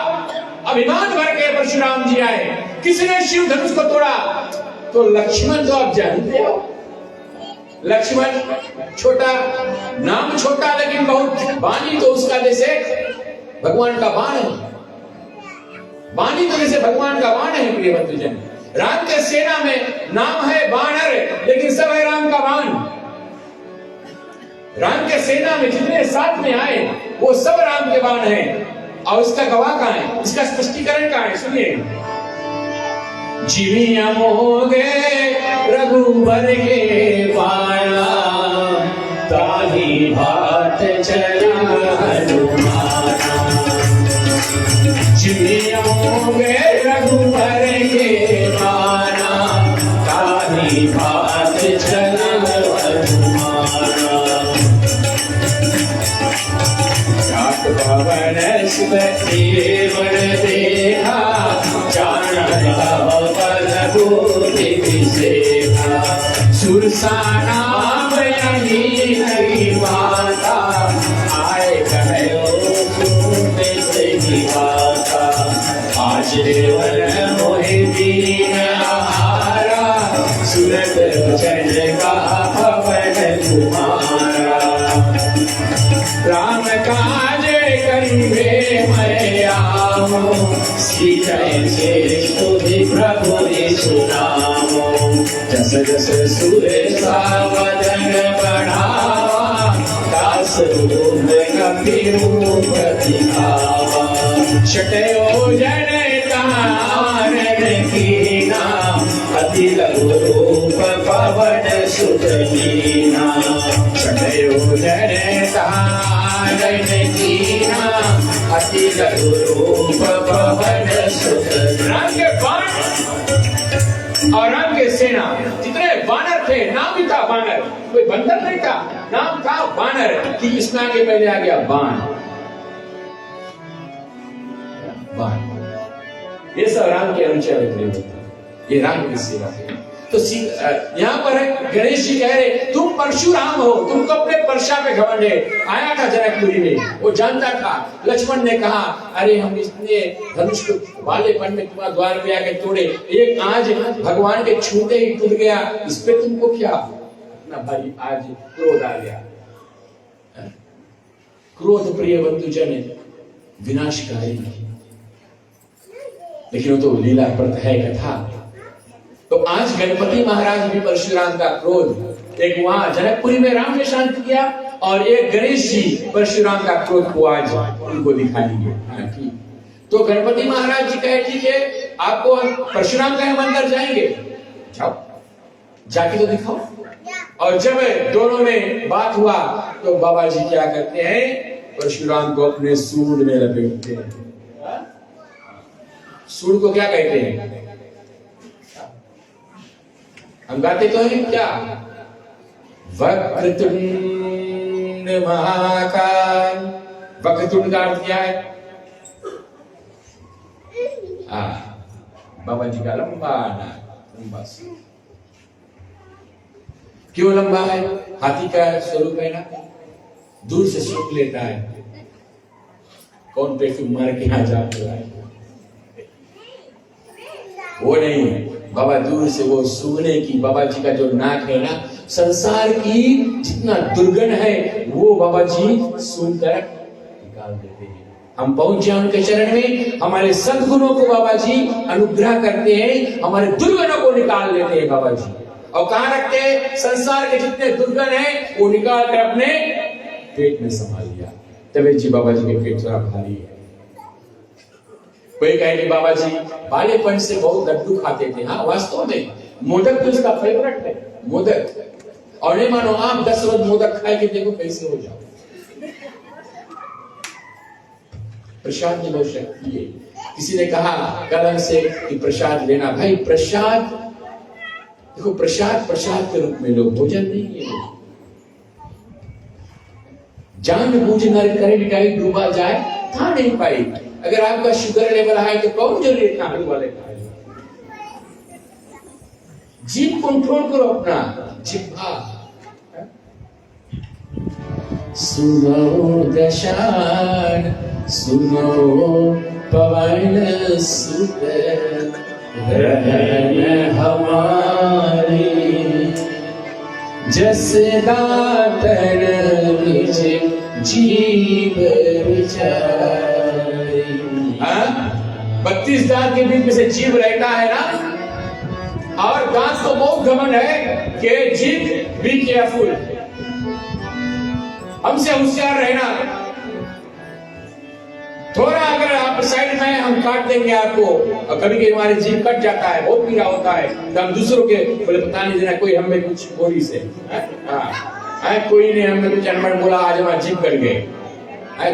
अभिमान भर के परशुराम जी आए, किसने शिव धनुष को तोड़ा। तो लक्ष्मण तो आप जानते हो, लक्ष्मण छोटा, नाम छोटा लेकिन बहुत वाणी तो उसका जैसे भगवान का बाण है, वाणी तो जैसे भगवान का बाण है। प्रिय बंधुजन, राम के सेना में नाम है बानर, लेकिन सब है राम का बाण। राम के सेना में जितने साथ में आए वो सब राम के बाण हैं। और इसका गवाह कहां है, इसका स्पष्टीकरण कहां है, सुनिए। जीविया मोगे रघुवर के बाणा, ताही भात चला हनुमाना। जीविया मोगे रघुवर के बाणा, ताही भात चला हनुमाना। पवन सुबह देखा, सुरसा नाम यही नहीं माता, आए कहो माता। आज देवन मोहि दीन आहारा, सुरत वचन का पवन कुमारा। राम काज करिबे मैं आवो, सीता से स्तुति प्रभु सुनामो। जस जस सुर सावदन बढ़ावा, दास रूप गंभीर दिखावा। छटयो जन तारण कीना, अति लघु रूप पवन सुत लीना। छटयो जन तारण कीना, अति लघु रूप पवन सुत। राम के बाण और राम के सेना जितने बानर थे, नाम ही था बानर, कोई बंदर नहीं था, नाम था बानर। कि इसमें आगे पहले आ गया बाण, बाण। ये सब राम के अनुचर थे, ये राम की सेवा है। तो यहाँ पर है गणेश जी कह रहे तुम परशुराम हो, तुमको अपने परशा पे घमंड है। आया था जनकपुरी में, वो जानता था। लक्ष्मण ने कहा अरे हम इसने धनुष को वालेपन में तुम्हारे द्वार पे आके तोड़े, एक आज भगवान के छूते ही टूट गया, इस पे तुमको क्या ना भाई। आज क्रोध आ गया। क्रोध प्रिय बंधुजन विनाशकारी, लेकिन वो तो लीला प्रत है कथा। तो आज गणपति महाराज भी परशुराम का क्रोध, एक वहां जनकपुरी में राम ने शांत किया, और एक गणेश जी परशुराम का क्रोध को आज उनको दिखाएंगे। तो गणपति महाराज जी कहे ठीक है, आपको परशुराम का मंदिर जाएंगे, जाओ जाके तो दिखाओ। और जब दोनों में बात हुआ तो बाबा जी क्या करते हैं, परशुराम को अपने सूंड में लपेटते हैं। सूंड को क्या कहते हैं, हम गाते तो हैं क्या, वक्रतुंड महाकाल। वक्रतुंड का अर्थ क्या है, बाबा जी का लंबा नाक, लंबा सिर। क्यों लंबा है, हाथी का स्वरूप है ना, दूर से सूंघ लेता है। कौन पे मार के यहाँ जा रहा है, वो नहीं, बाबा दूर से वो सूंघने की। बाबा जी का जो नाक है ना, संसार की जितना दुर्गंध है वो बाबा जी सूंघ कर निकाल देते हैं। हम पहुंच जाए उनके चरण में, हमारे सद्गुणों को बाबा जी अनुग्रह करते हैं, हमारे दुर्गुणों को निकाल लेते हैं बाबा जी। और कहाँ रखते हैं, संसार के जितने दुर्गुण हैं वो निकाल कर अपने पेट में संभाल लिया। तभी जी बाबा जी के पेट थोड़ा भारी है। कोई कहे कि बाबा जी बालेपन से बहुत लड्डू खाते थे। हाँ, वास्तव में मोदक तो उसका फेवरेट है, मोदक। और नहीं मानो आप 10 रोज मोदक खाए कि देखो कैसे हो जाओ। प्रसाद में बहुत शक्ति है। किसी ने कहा कलम से कि प्रसाद लेना, भाई प्रसाद देखो, प्रसाद प्रसाद के रूप में लो, भोजन नहीं है। जानबूझ नर करे मिठाई डूबा जाए था नहीं पाई। अगर आपका शुगर लेवल है तो कौन जरूरी है खाने वाले खाए। जीभ कंट्रोल करो अपना, जिह्वा। सुनो दशान सुनो पवन सुत, रहन हमारी जस दातर निज जीव विचारे। 32 दांत के बीच में से जीव रहता है ना, और दांत को बहुत घमंड है कि जीव बी केयरफुल, हमसे होशियार रहना। थोड़ा अगर आप साइड में हम काट देंगे आपको, और कभी कभी हमारी जीभ कट जाता है, बहुत पीड़ा होता है, तो हम दूसरों के बोले पता नहीं देना कोई हमें कुछ बोली से कोई ने हमें कुछ अनमन बोला, आज हमारा जीभ कट गए।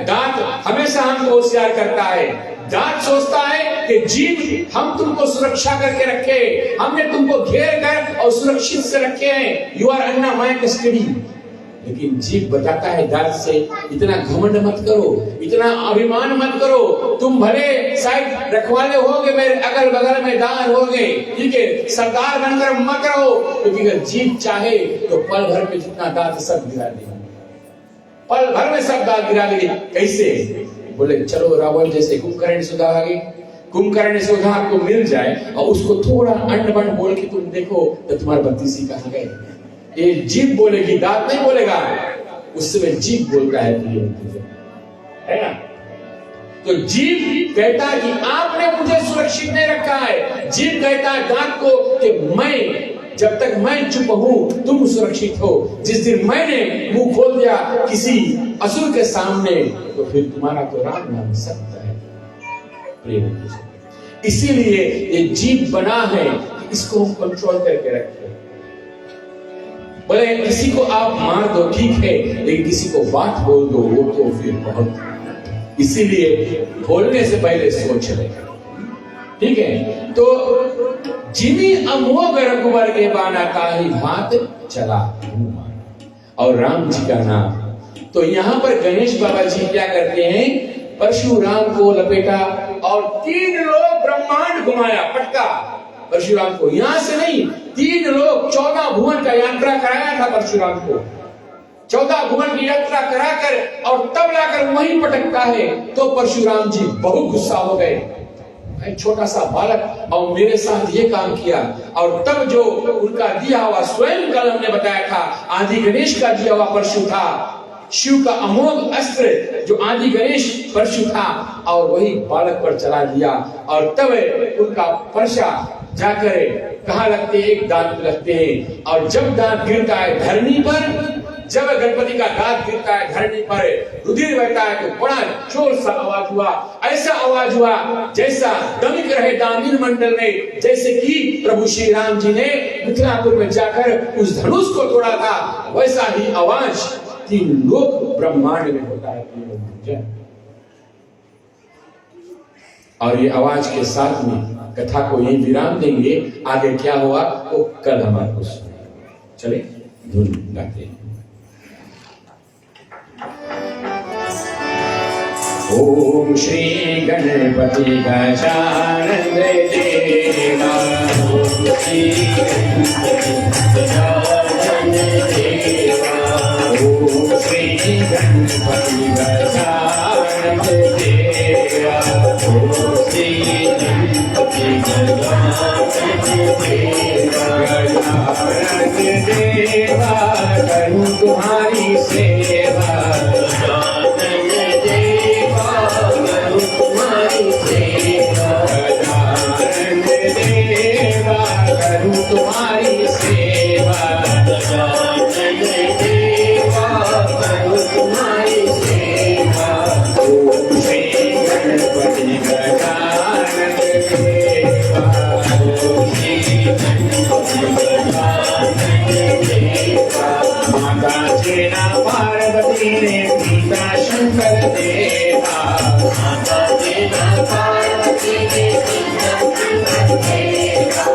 दांत हमेशा हमको होशियार करता है। दांत सोचता है कि जीभ हम तुमको सुरक्षा करके रखे, हमने तुमको घेर कर और सुरक्षित से रखे हैं, you are under my custody. लेकिन जीभ बताता है दांत से, इतना घमंड मत करो, इतना अभिमान मत करो, तुम भले शायद रखवाले होगे, मेरे अगल बगल में दान होगे, ठीक है, सरदार बनकर मत रहो, क्योंकि अगर जीभ चाहे तो पल भर में जितना दांत सब गिरा देगा, पल भर में सब दांत गिरा देगी। कैसे? बोले चलो रावण जैसे कुंभकर्ण सुधा आ गई, कुंभकर्ण सुधा आपको मिल जाए और उसको थोड़ा अंड बंड बोल के तुम देखो तो तुम्हारे 32 कहां गए। ये जीभ बोलेगी, दांत नहीं बोलेगा, उस समय जीभ बोलता है ना। तो जीभ कहता है कि आपने मुझे सुरक्षित नहीं रखा है। जीभ कहता है दांत को कि मैं, जब तक मैं चुप हूं तुम सुरक्षित हो, जिस दिन मैंने मुंह खोल दिया किसी असुर के सामने तो फिर तुम्हारा तो राम नाम सकता है प्रेम। इसीलिए ये जीभ बना है, इसको हम कंट्रोल करके रखें। बोले किसी को आप मार दो ठीक है, लेकिन किसी को बात बोल दो वो तो फिर बहुत। इसीलिए बोलने से पहले सोच ले, ठीक है। तो जिनी अमोघ रघुवर के बाना ताहि भात चला, और राम जी का नाम। तो यहाँ पर गणेश बाबा जी क्या करते हैं, परशुराम को लपेटा और 3 लोग ब्रह्मांड घुमाया, पटका परशुराम को। यहां से नहीं, 3 लोग 14 भुवन का यात्रा कराया था परशुराम को, 14 भुवन की यात्रा कराकर और तब लाकर वहीं पटकता है। तो परशुराम जी बहुत गुस्सा हो गए, छोटा सा बालक और मेरे साथ ये काम किया। और तब जो उनका दिया हुआ स्वयं कल हमने बताया था, आदि गणेश का दिया हुआ परशु था, शिव का अमोघ अस्त्र जो आदि गणेश परशु था, और वही बालक पर चला दिया। और तब उनका परशा जाकर कहाँ लगते हैं, एक दांत पे लगते हैं। और जब दांत गिरता है धरनी पर, जब गणपति का दांत गिरता है धरनी पर, रुधिर बहता है, तो बड़ा जोर सा आवाज हुआ। ऐसा आवाज हुआ जैसा दमिक रहे दामिन मंडल में, जैसे कि प्रभु श्री राम जी ने मिथिलापुर में जाकर उस धनुष को तोड़ा था, वैसा ही आवाज 3 लोक ब्रह्मांड में होता है। और ये आवाज के साथ में कथा को यही विराम देंगे। आगे क्या हुआ वो कल हमारे को चले धुन गाते हैं। ओम श्री गणपति गजानन देवा, ओम श्री गणपति गजानन देवा, ओम श्री गणपति गजानन देवा, ओम श्री गणपति गजानन देवा, करूं तुम्हारी सेवा, तुम्हारी सेवा, तुम्हारी सेवा। ओम श्री गणपति गजानन देवा, ओम श्री गणपति गजानन देवा। माता सेना पार्वती ने पिता शंकर देवा, माता सेना पार्वती ने पिता शंकर देवा।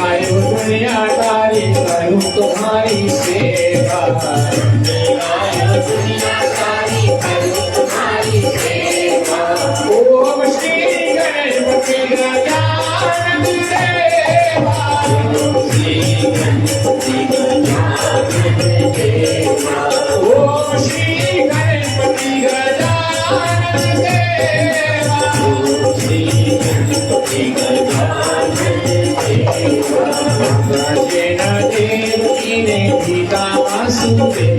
आयु दुनिया तारी करूं तुम्हारी सेवा, आयु दुनिया तारी करूं तुम्हारी सेवा। ओम श्री गणपति गजानन देवा, ओम श्री गणपति गजानन देवा, ओम श्री गणपति गजानन देवा, ओम श्री गणपति गजानन देवा। देवकी ने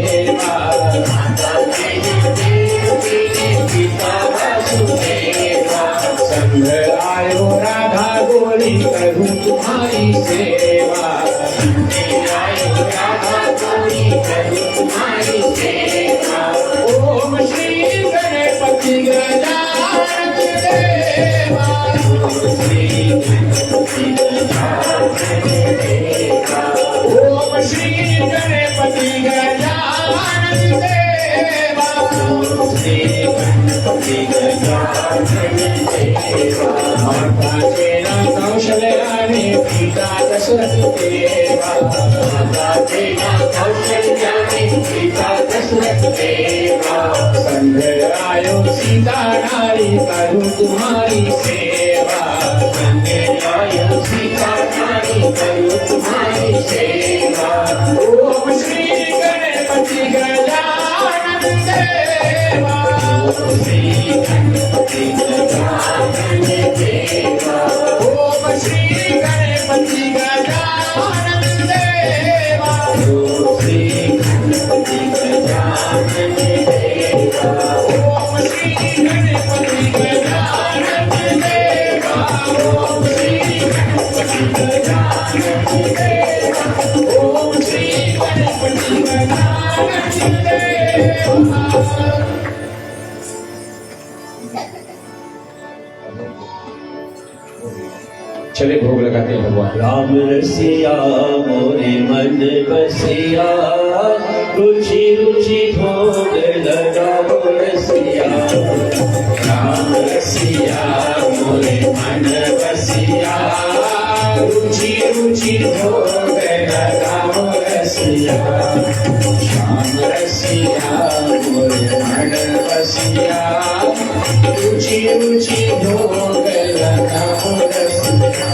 सेवा माता तेरी देवी पिता वसुदेवा संग आयो राधा गोरी करूं तुम्हारी सेवा संग आयो राधा गोरी करूं तुम्हारी सेवा ओम श्री गणपति गजानन देवा श्री गणपति गजानन देवा ओम श्री गणपति गजानन देवा श्री गणपति गजानन देवा माता तेरा कौशल्याने पिता दशरथ देवा माता तेरा कौशल्याने पिता दशरथ देवा संग आयो सीता नारी करूं तुम्हारी सेवा संग आयो सीता नारी करूं तुम्हारी सेवा ओम श्री गणपति गजानन देवा श्री गणपति गजानन देवा ओम श्री गणपति गजानन देवा श्री गणपति गजानन देवा ओम श्री गणपति गजानन देवा ओम श्री गणपति गजानन देवा ओम श्री गणपति गजानन देवा चले भोग लगाते हैं भगवान राम रसिया मोरे मन बसिया रुचि रुचि भोग लगाओ रसिया राम रसिया मोरे मन बसिया रुचि रुचि भोग लगाओ रसिया श्याम रसिया मोरे मन बसिया रुचि रुचि भोग लगाओ रसिया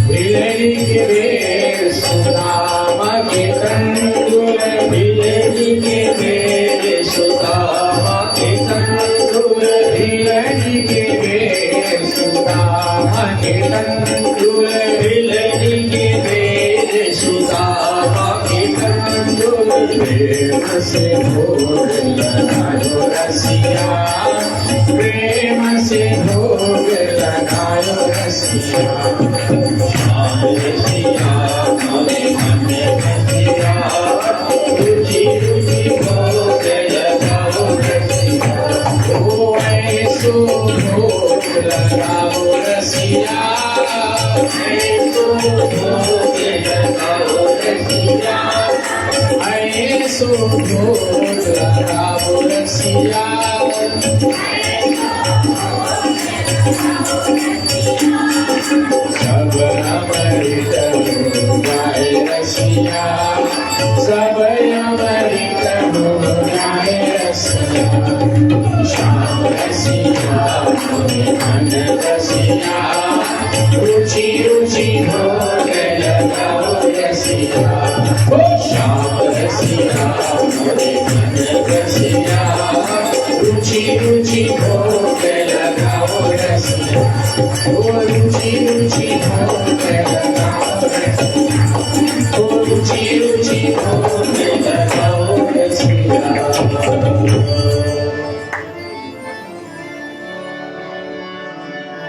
बिलरी के बेर सुदामा के तंदुल बिलरी के बेर सुदामा के तंदुल बिलरी के बेर सुदामा के तंदुल बिलरी के बेर सुदामा के तंदुल प्रेम से भोग लगायो रसिया प्रेम से भोग लगायो रसिया राम रसिया मोरे मन बसिया रुचि रुचि भोग लगाओ रसिया ओ ऐसो भोग लगाओ रसिया ऐसो भोग लगाओ रसिया ऐसो भोग लगाओ रसिया सब अमृत गाय रसिया सब अमृत गाय रसिया श्याम रसिया मोरे मन बसिया रुचि रुचि भोग लगाओ रसिया श्याम रसिया मोरे मन बसिया रुचि रुचि भोग लगाओ रसिया ओ रुचि रुचि भोग लगाओ रसिया ओ रुचि रुचि भोग लगाओ रसिया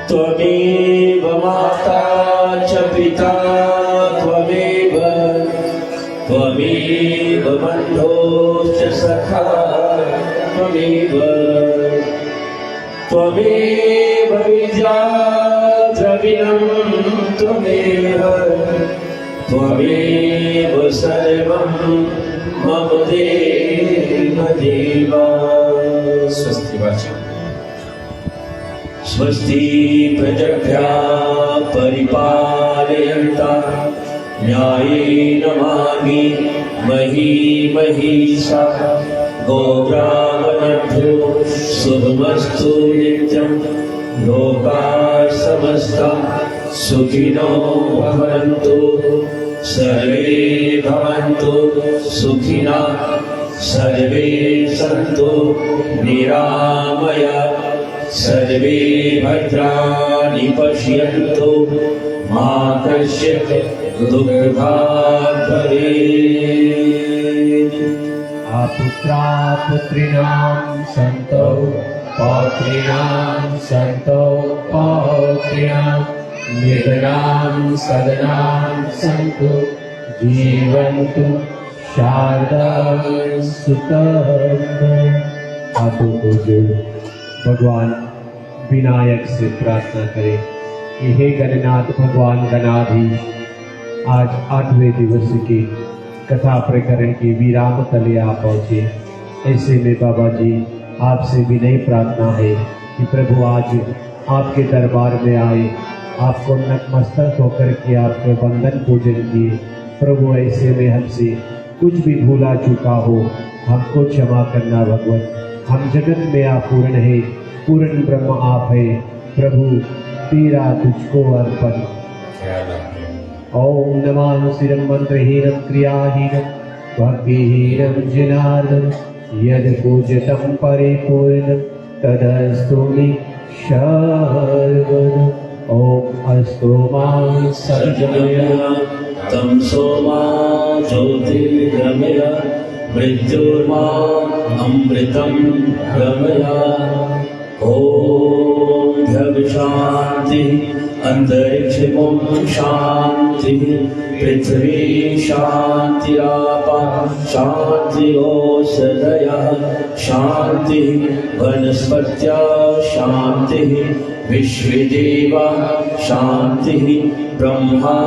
त्वमेव माता च पिता त्वमेव त्वमेव बन्धोश्च सखा त्वमेव त्वमेव विद्या द्रविणं त्वमेव त्वमेव सर्वं मम देव देवा स्वस्ति वाचन स्वस्ति प्रजभ्या परिपालयन्ता न्यायेन मार्गे मही महिषा गोब्राह्मणेभ्यो शुभमस्तु नित्यं लोकाः समस्ताः सुखिनो भवन्तु सर्वे भवन्तु सुखिनः सर्वे सन्तु निरामया सर्वे भद्राणि पश्यन्तु मा कश्चित् दुःखभाग् भवेत्। पुत्रा पुत्रीणां सन्तो पौत्रीणां सन्तो पौत्रीणां मृगणां सदनां सन्तु जीवन्तु शारदा सुतम्। हाथों को जोड़ भगवान विनायक से प्रार्थना करें कि हे गणनाथ भगवान गणाधीश, आज 8वें दिवस की कथा प्रकरण की विराम तले आप पहुँचे। ऐसे में बाबा जी आपसे विनय प्रार्थना है कि प्रभु आज आपके दरबार में आए, आपको नतमस्तक होकर के आपके वंदन पूजन किए। प्रभु ऐसे में हमसे कुछ भी भूला चुका हो हमको क्षमा करना भगवत। हम जगत में अपूर्ण है, पूर्ण ब्रह्म आप है प्रभु, तेरा तुझको अर्पण। ओम नमः शिरं मंत्रहीनं क्रियाहीनं भक्तिहीनं जनार्दन यद पूजितं परिपूर्णं तदस्तु मे शर्वन्। ओम अस्तु मां सर्वमय तं सोमा ज्योतिर्गमय मृत्युर्मा अमृतं गमय। ओम ध्यान शांति अंतरिक्षं शांति पृथ्वी शांतिरापा शांति औषधयः शांति वनस्पत्या शांति विश्वदेवा शांति ब्रह्मा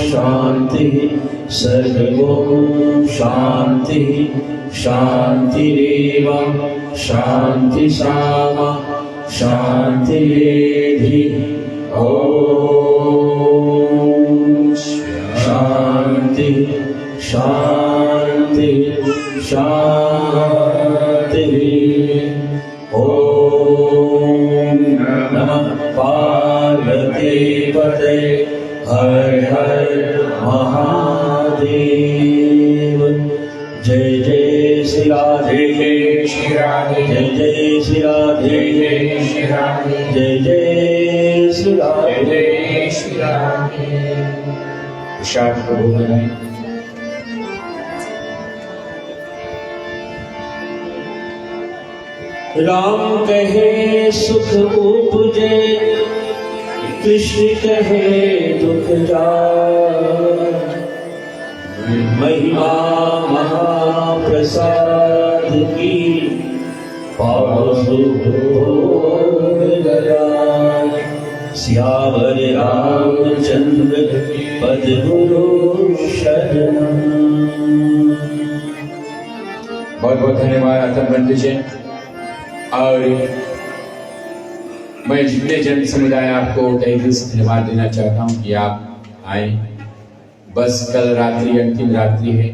शांति सर्वं शांति शांतिरेव शांति सामा शांतिरेधि। ओम शांति शांति शांति। ओम नमः पार्वती पते हर हर महादेव। जय जय श्री राधे श्री राधे जय जय श्री राधे श्री राधे जय जय श्री राधे श्री राधे। प्रसाद को बनाएं। राम कहे सुख उपजे कृष्ण कहे दुख जाए। महिमा महाप्रसाद की पावो सुख भोग गया। सियावर रामचंद्र पद गुरु शरण। बहुत बहुत धन्यवाद आतम बंधु जी। और मैं जितने जन समुदाय आपको तहे दिल से धन्यवाद देना चाहता हूँ कि आप आए। बस कल रात्रि अंतिम रात्रि है।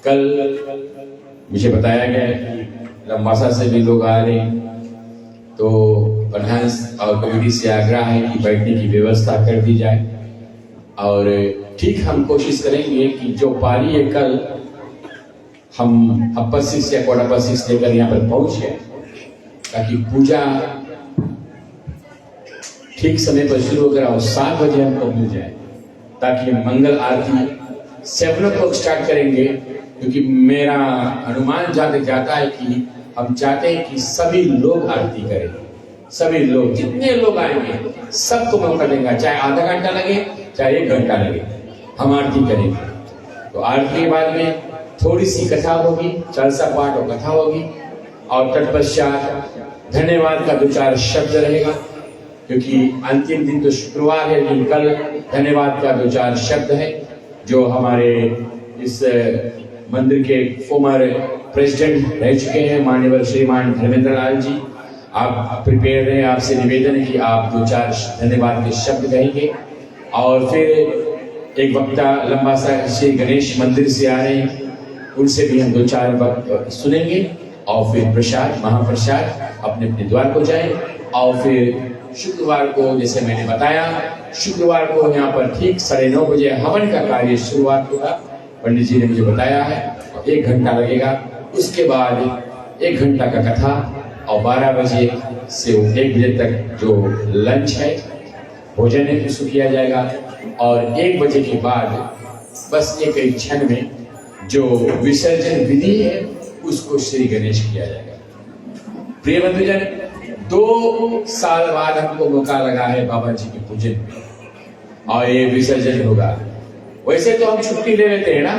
कल मुझे बताया गया है कि लंबासा से भी लोग आ रहे हैं, तो प्रधान और कमेटी से आग्रह है कि बैठने की व्यवस्था कर दी जाए। और ठीक हम कोशिश करेंगे कि जो पारी है कल हम 6:30 या 6:45 लेकर यहाँ पर पहुँचे, ताकि पूजा ठीक समय पर शुरू होकर और 7 बजे हमको मिल जाए, ताकि मंगल आरती 7 o'clock स्टार्ट करेंगे। क्योंकि मेरा अनुमान जहाँ तक जाता है कि हम चाहते हैं कि सभी लोग आरती करें। सभी लोग, जितने लोग आएंगे सबको मौका देंगे, चाहे आधा घंटा लगे चाहे 1 घंटा लगे, हम आरती करेंगे। तो आरती के बाद में थोड़ी सी कथा होगी, चालीसा पाठ और कथा होगी, और तत्पश्चात धन्यवाद का 2-4 शब्द रहेगा। क्योंकि अंतिम दिन तो शुक्रवार है, लेकिन कल धन्यवाद का 2-4 शब्द है जो हमारे इस मंदिर के फॉर्मर प्रेसिडेंट रह चुके हैं माननीय श्रीमान धर्मेंद्र लाल जी। आप प्रिपेयर रहें, आपसे निवेदन है कि आप 2-4 धन्यवाद के शब्द कहेंगे। और फिर एक वक्ता लंबासा श्री गणेश मंदिर से आ रहे हैं, उनसे भी हम 2-4 वक्त सुनेंगे। और फिर प्रसाद, महाप्रसाद अपने अपने द्वार को जाए। और फिर शुक्रवार को, जैसे मैंने बताया, शुक्रवार को यहाँ पर ठीक 9:30 बजे हवन का कार्य शुरुआत होगा। पंडित जी ने मुझे बताया है, 1 घंटा लगेगा। उसके बाद 1 घंटा का कथा, और 12 बजे से 1 बजे तक जो लंच है, भोजन है, उसको किया जाएगा। और 1 बजे के बाद बस एक क्षण में जो विसर्जन विधि है उसको श्री गणेश किया जाएगा। प्रिय बंधुजन, 2 साल बाद हमको मौका लगा है बाबा जी के पूजन में और ये विसर्जन होगा। वैसे तो हम छुट्टी ले लेते हैं ना,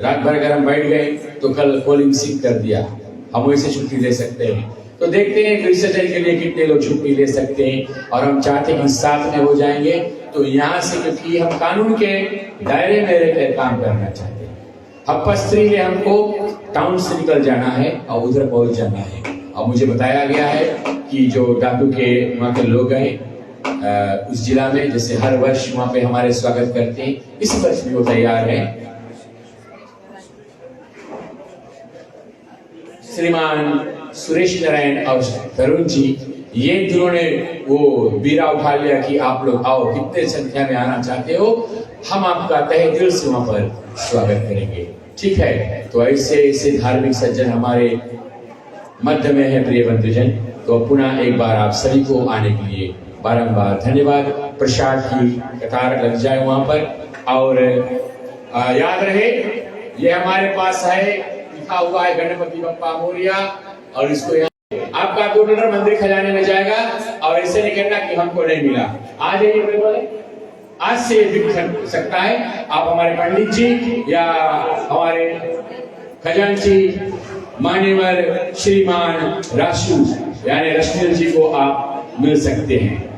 रात भर अगर हम बैठ गए तो कल कॉलिंग सिक कर दिया, हम वैसे छुट्टी ले सकते हैं। तो देखते हैं विसर्जन के लिए कितने लोग छुट्टी ले सकते हैं और हम चाहते हैं कि साथ में हो जाएंगे। तो यहाँ से, क्योंकि हम कानून के दायरे में रहकर काम करना चाहते हैं, हप्पस्त्री में हमको टाउन से निकल जाना है और उधर पहुंच जाना है। और मुझे बताया गया है कि जो डाकू के वहाँ के लोग हैं उस जिला में, जैसे हर वर्ष वहाँ पे हमारे स्वागत करते हैं, इस वर्ष भी वो तैयार है। श्रीमान सुरेश नारायण और तरुण जी, ये दोनों ने वो बीरा उठा लिया कि आप लोग आओ, कितने संख्या में आना चाहते हो, हम आपका तहे दिल से वहां पर स्वागत करेंगे। ठीक है, तो ऐसे धार्मिक सज्जन हमारे मध्य में है प्रिय बंधुजन। तो पुनः एक बार आप सभी को आने के लिए बारंबार धन्यवाद। प्रसाद की कतार लग जाए वहां पर, और याद रहे ये हमारे पास है, लिखा हुआ है गणपति बप्पा मोरिया, और इसको आपका $2 मंदिर खजाने में जाएगा। और ऐसे नहीं कहना कि हमको नहीं मिला। आज ये आज से बिक सकता है। आप हमारे पंडित जी या हमारे खजांची मान्यवर श्रीमान राशु यानी रश्मिल जी को आप मिल सकते हैं।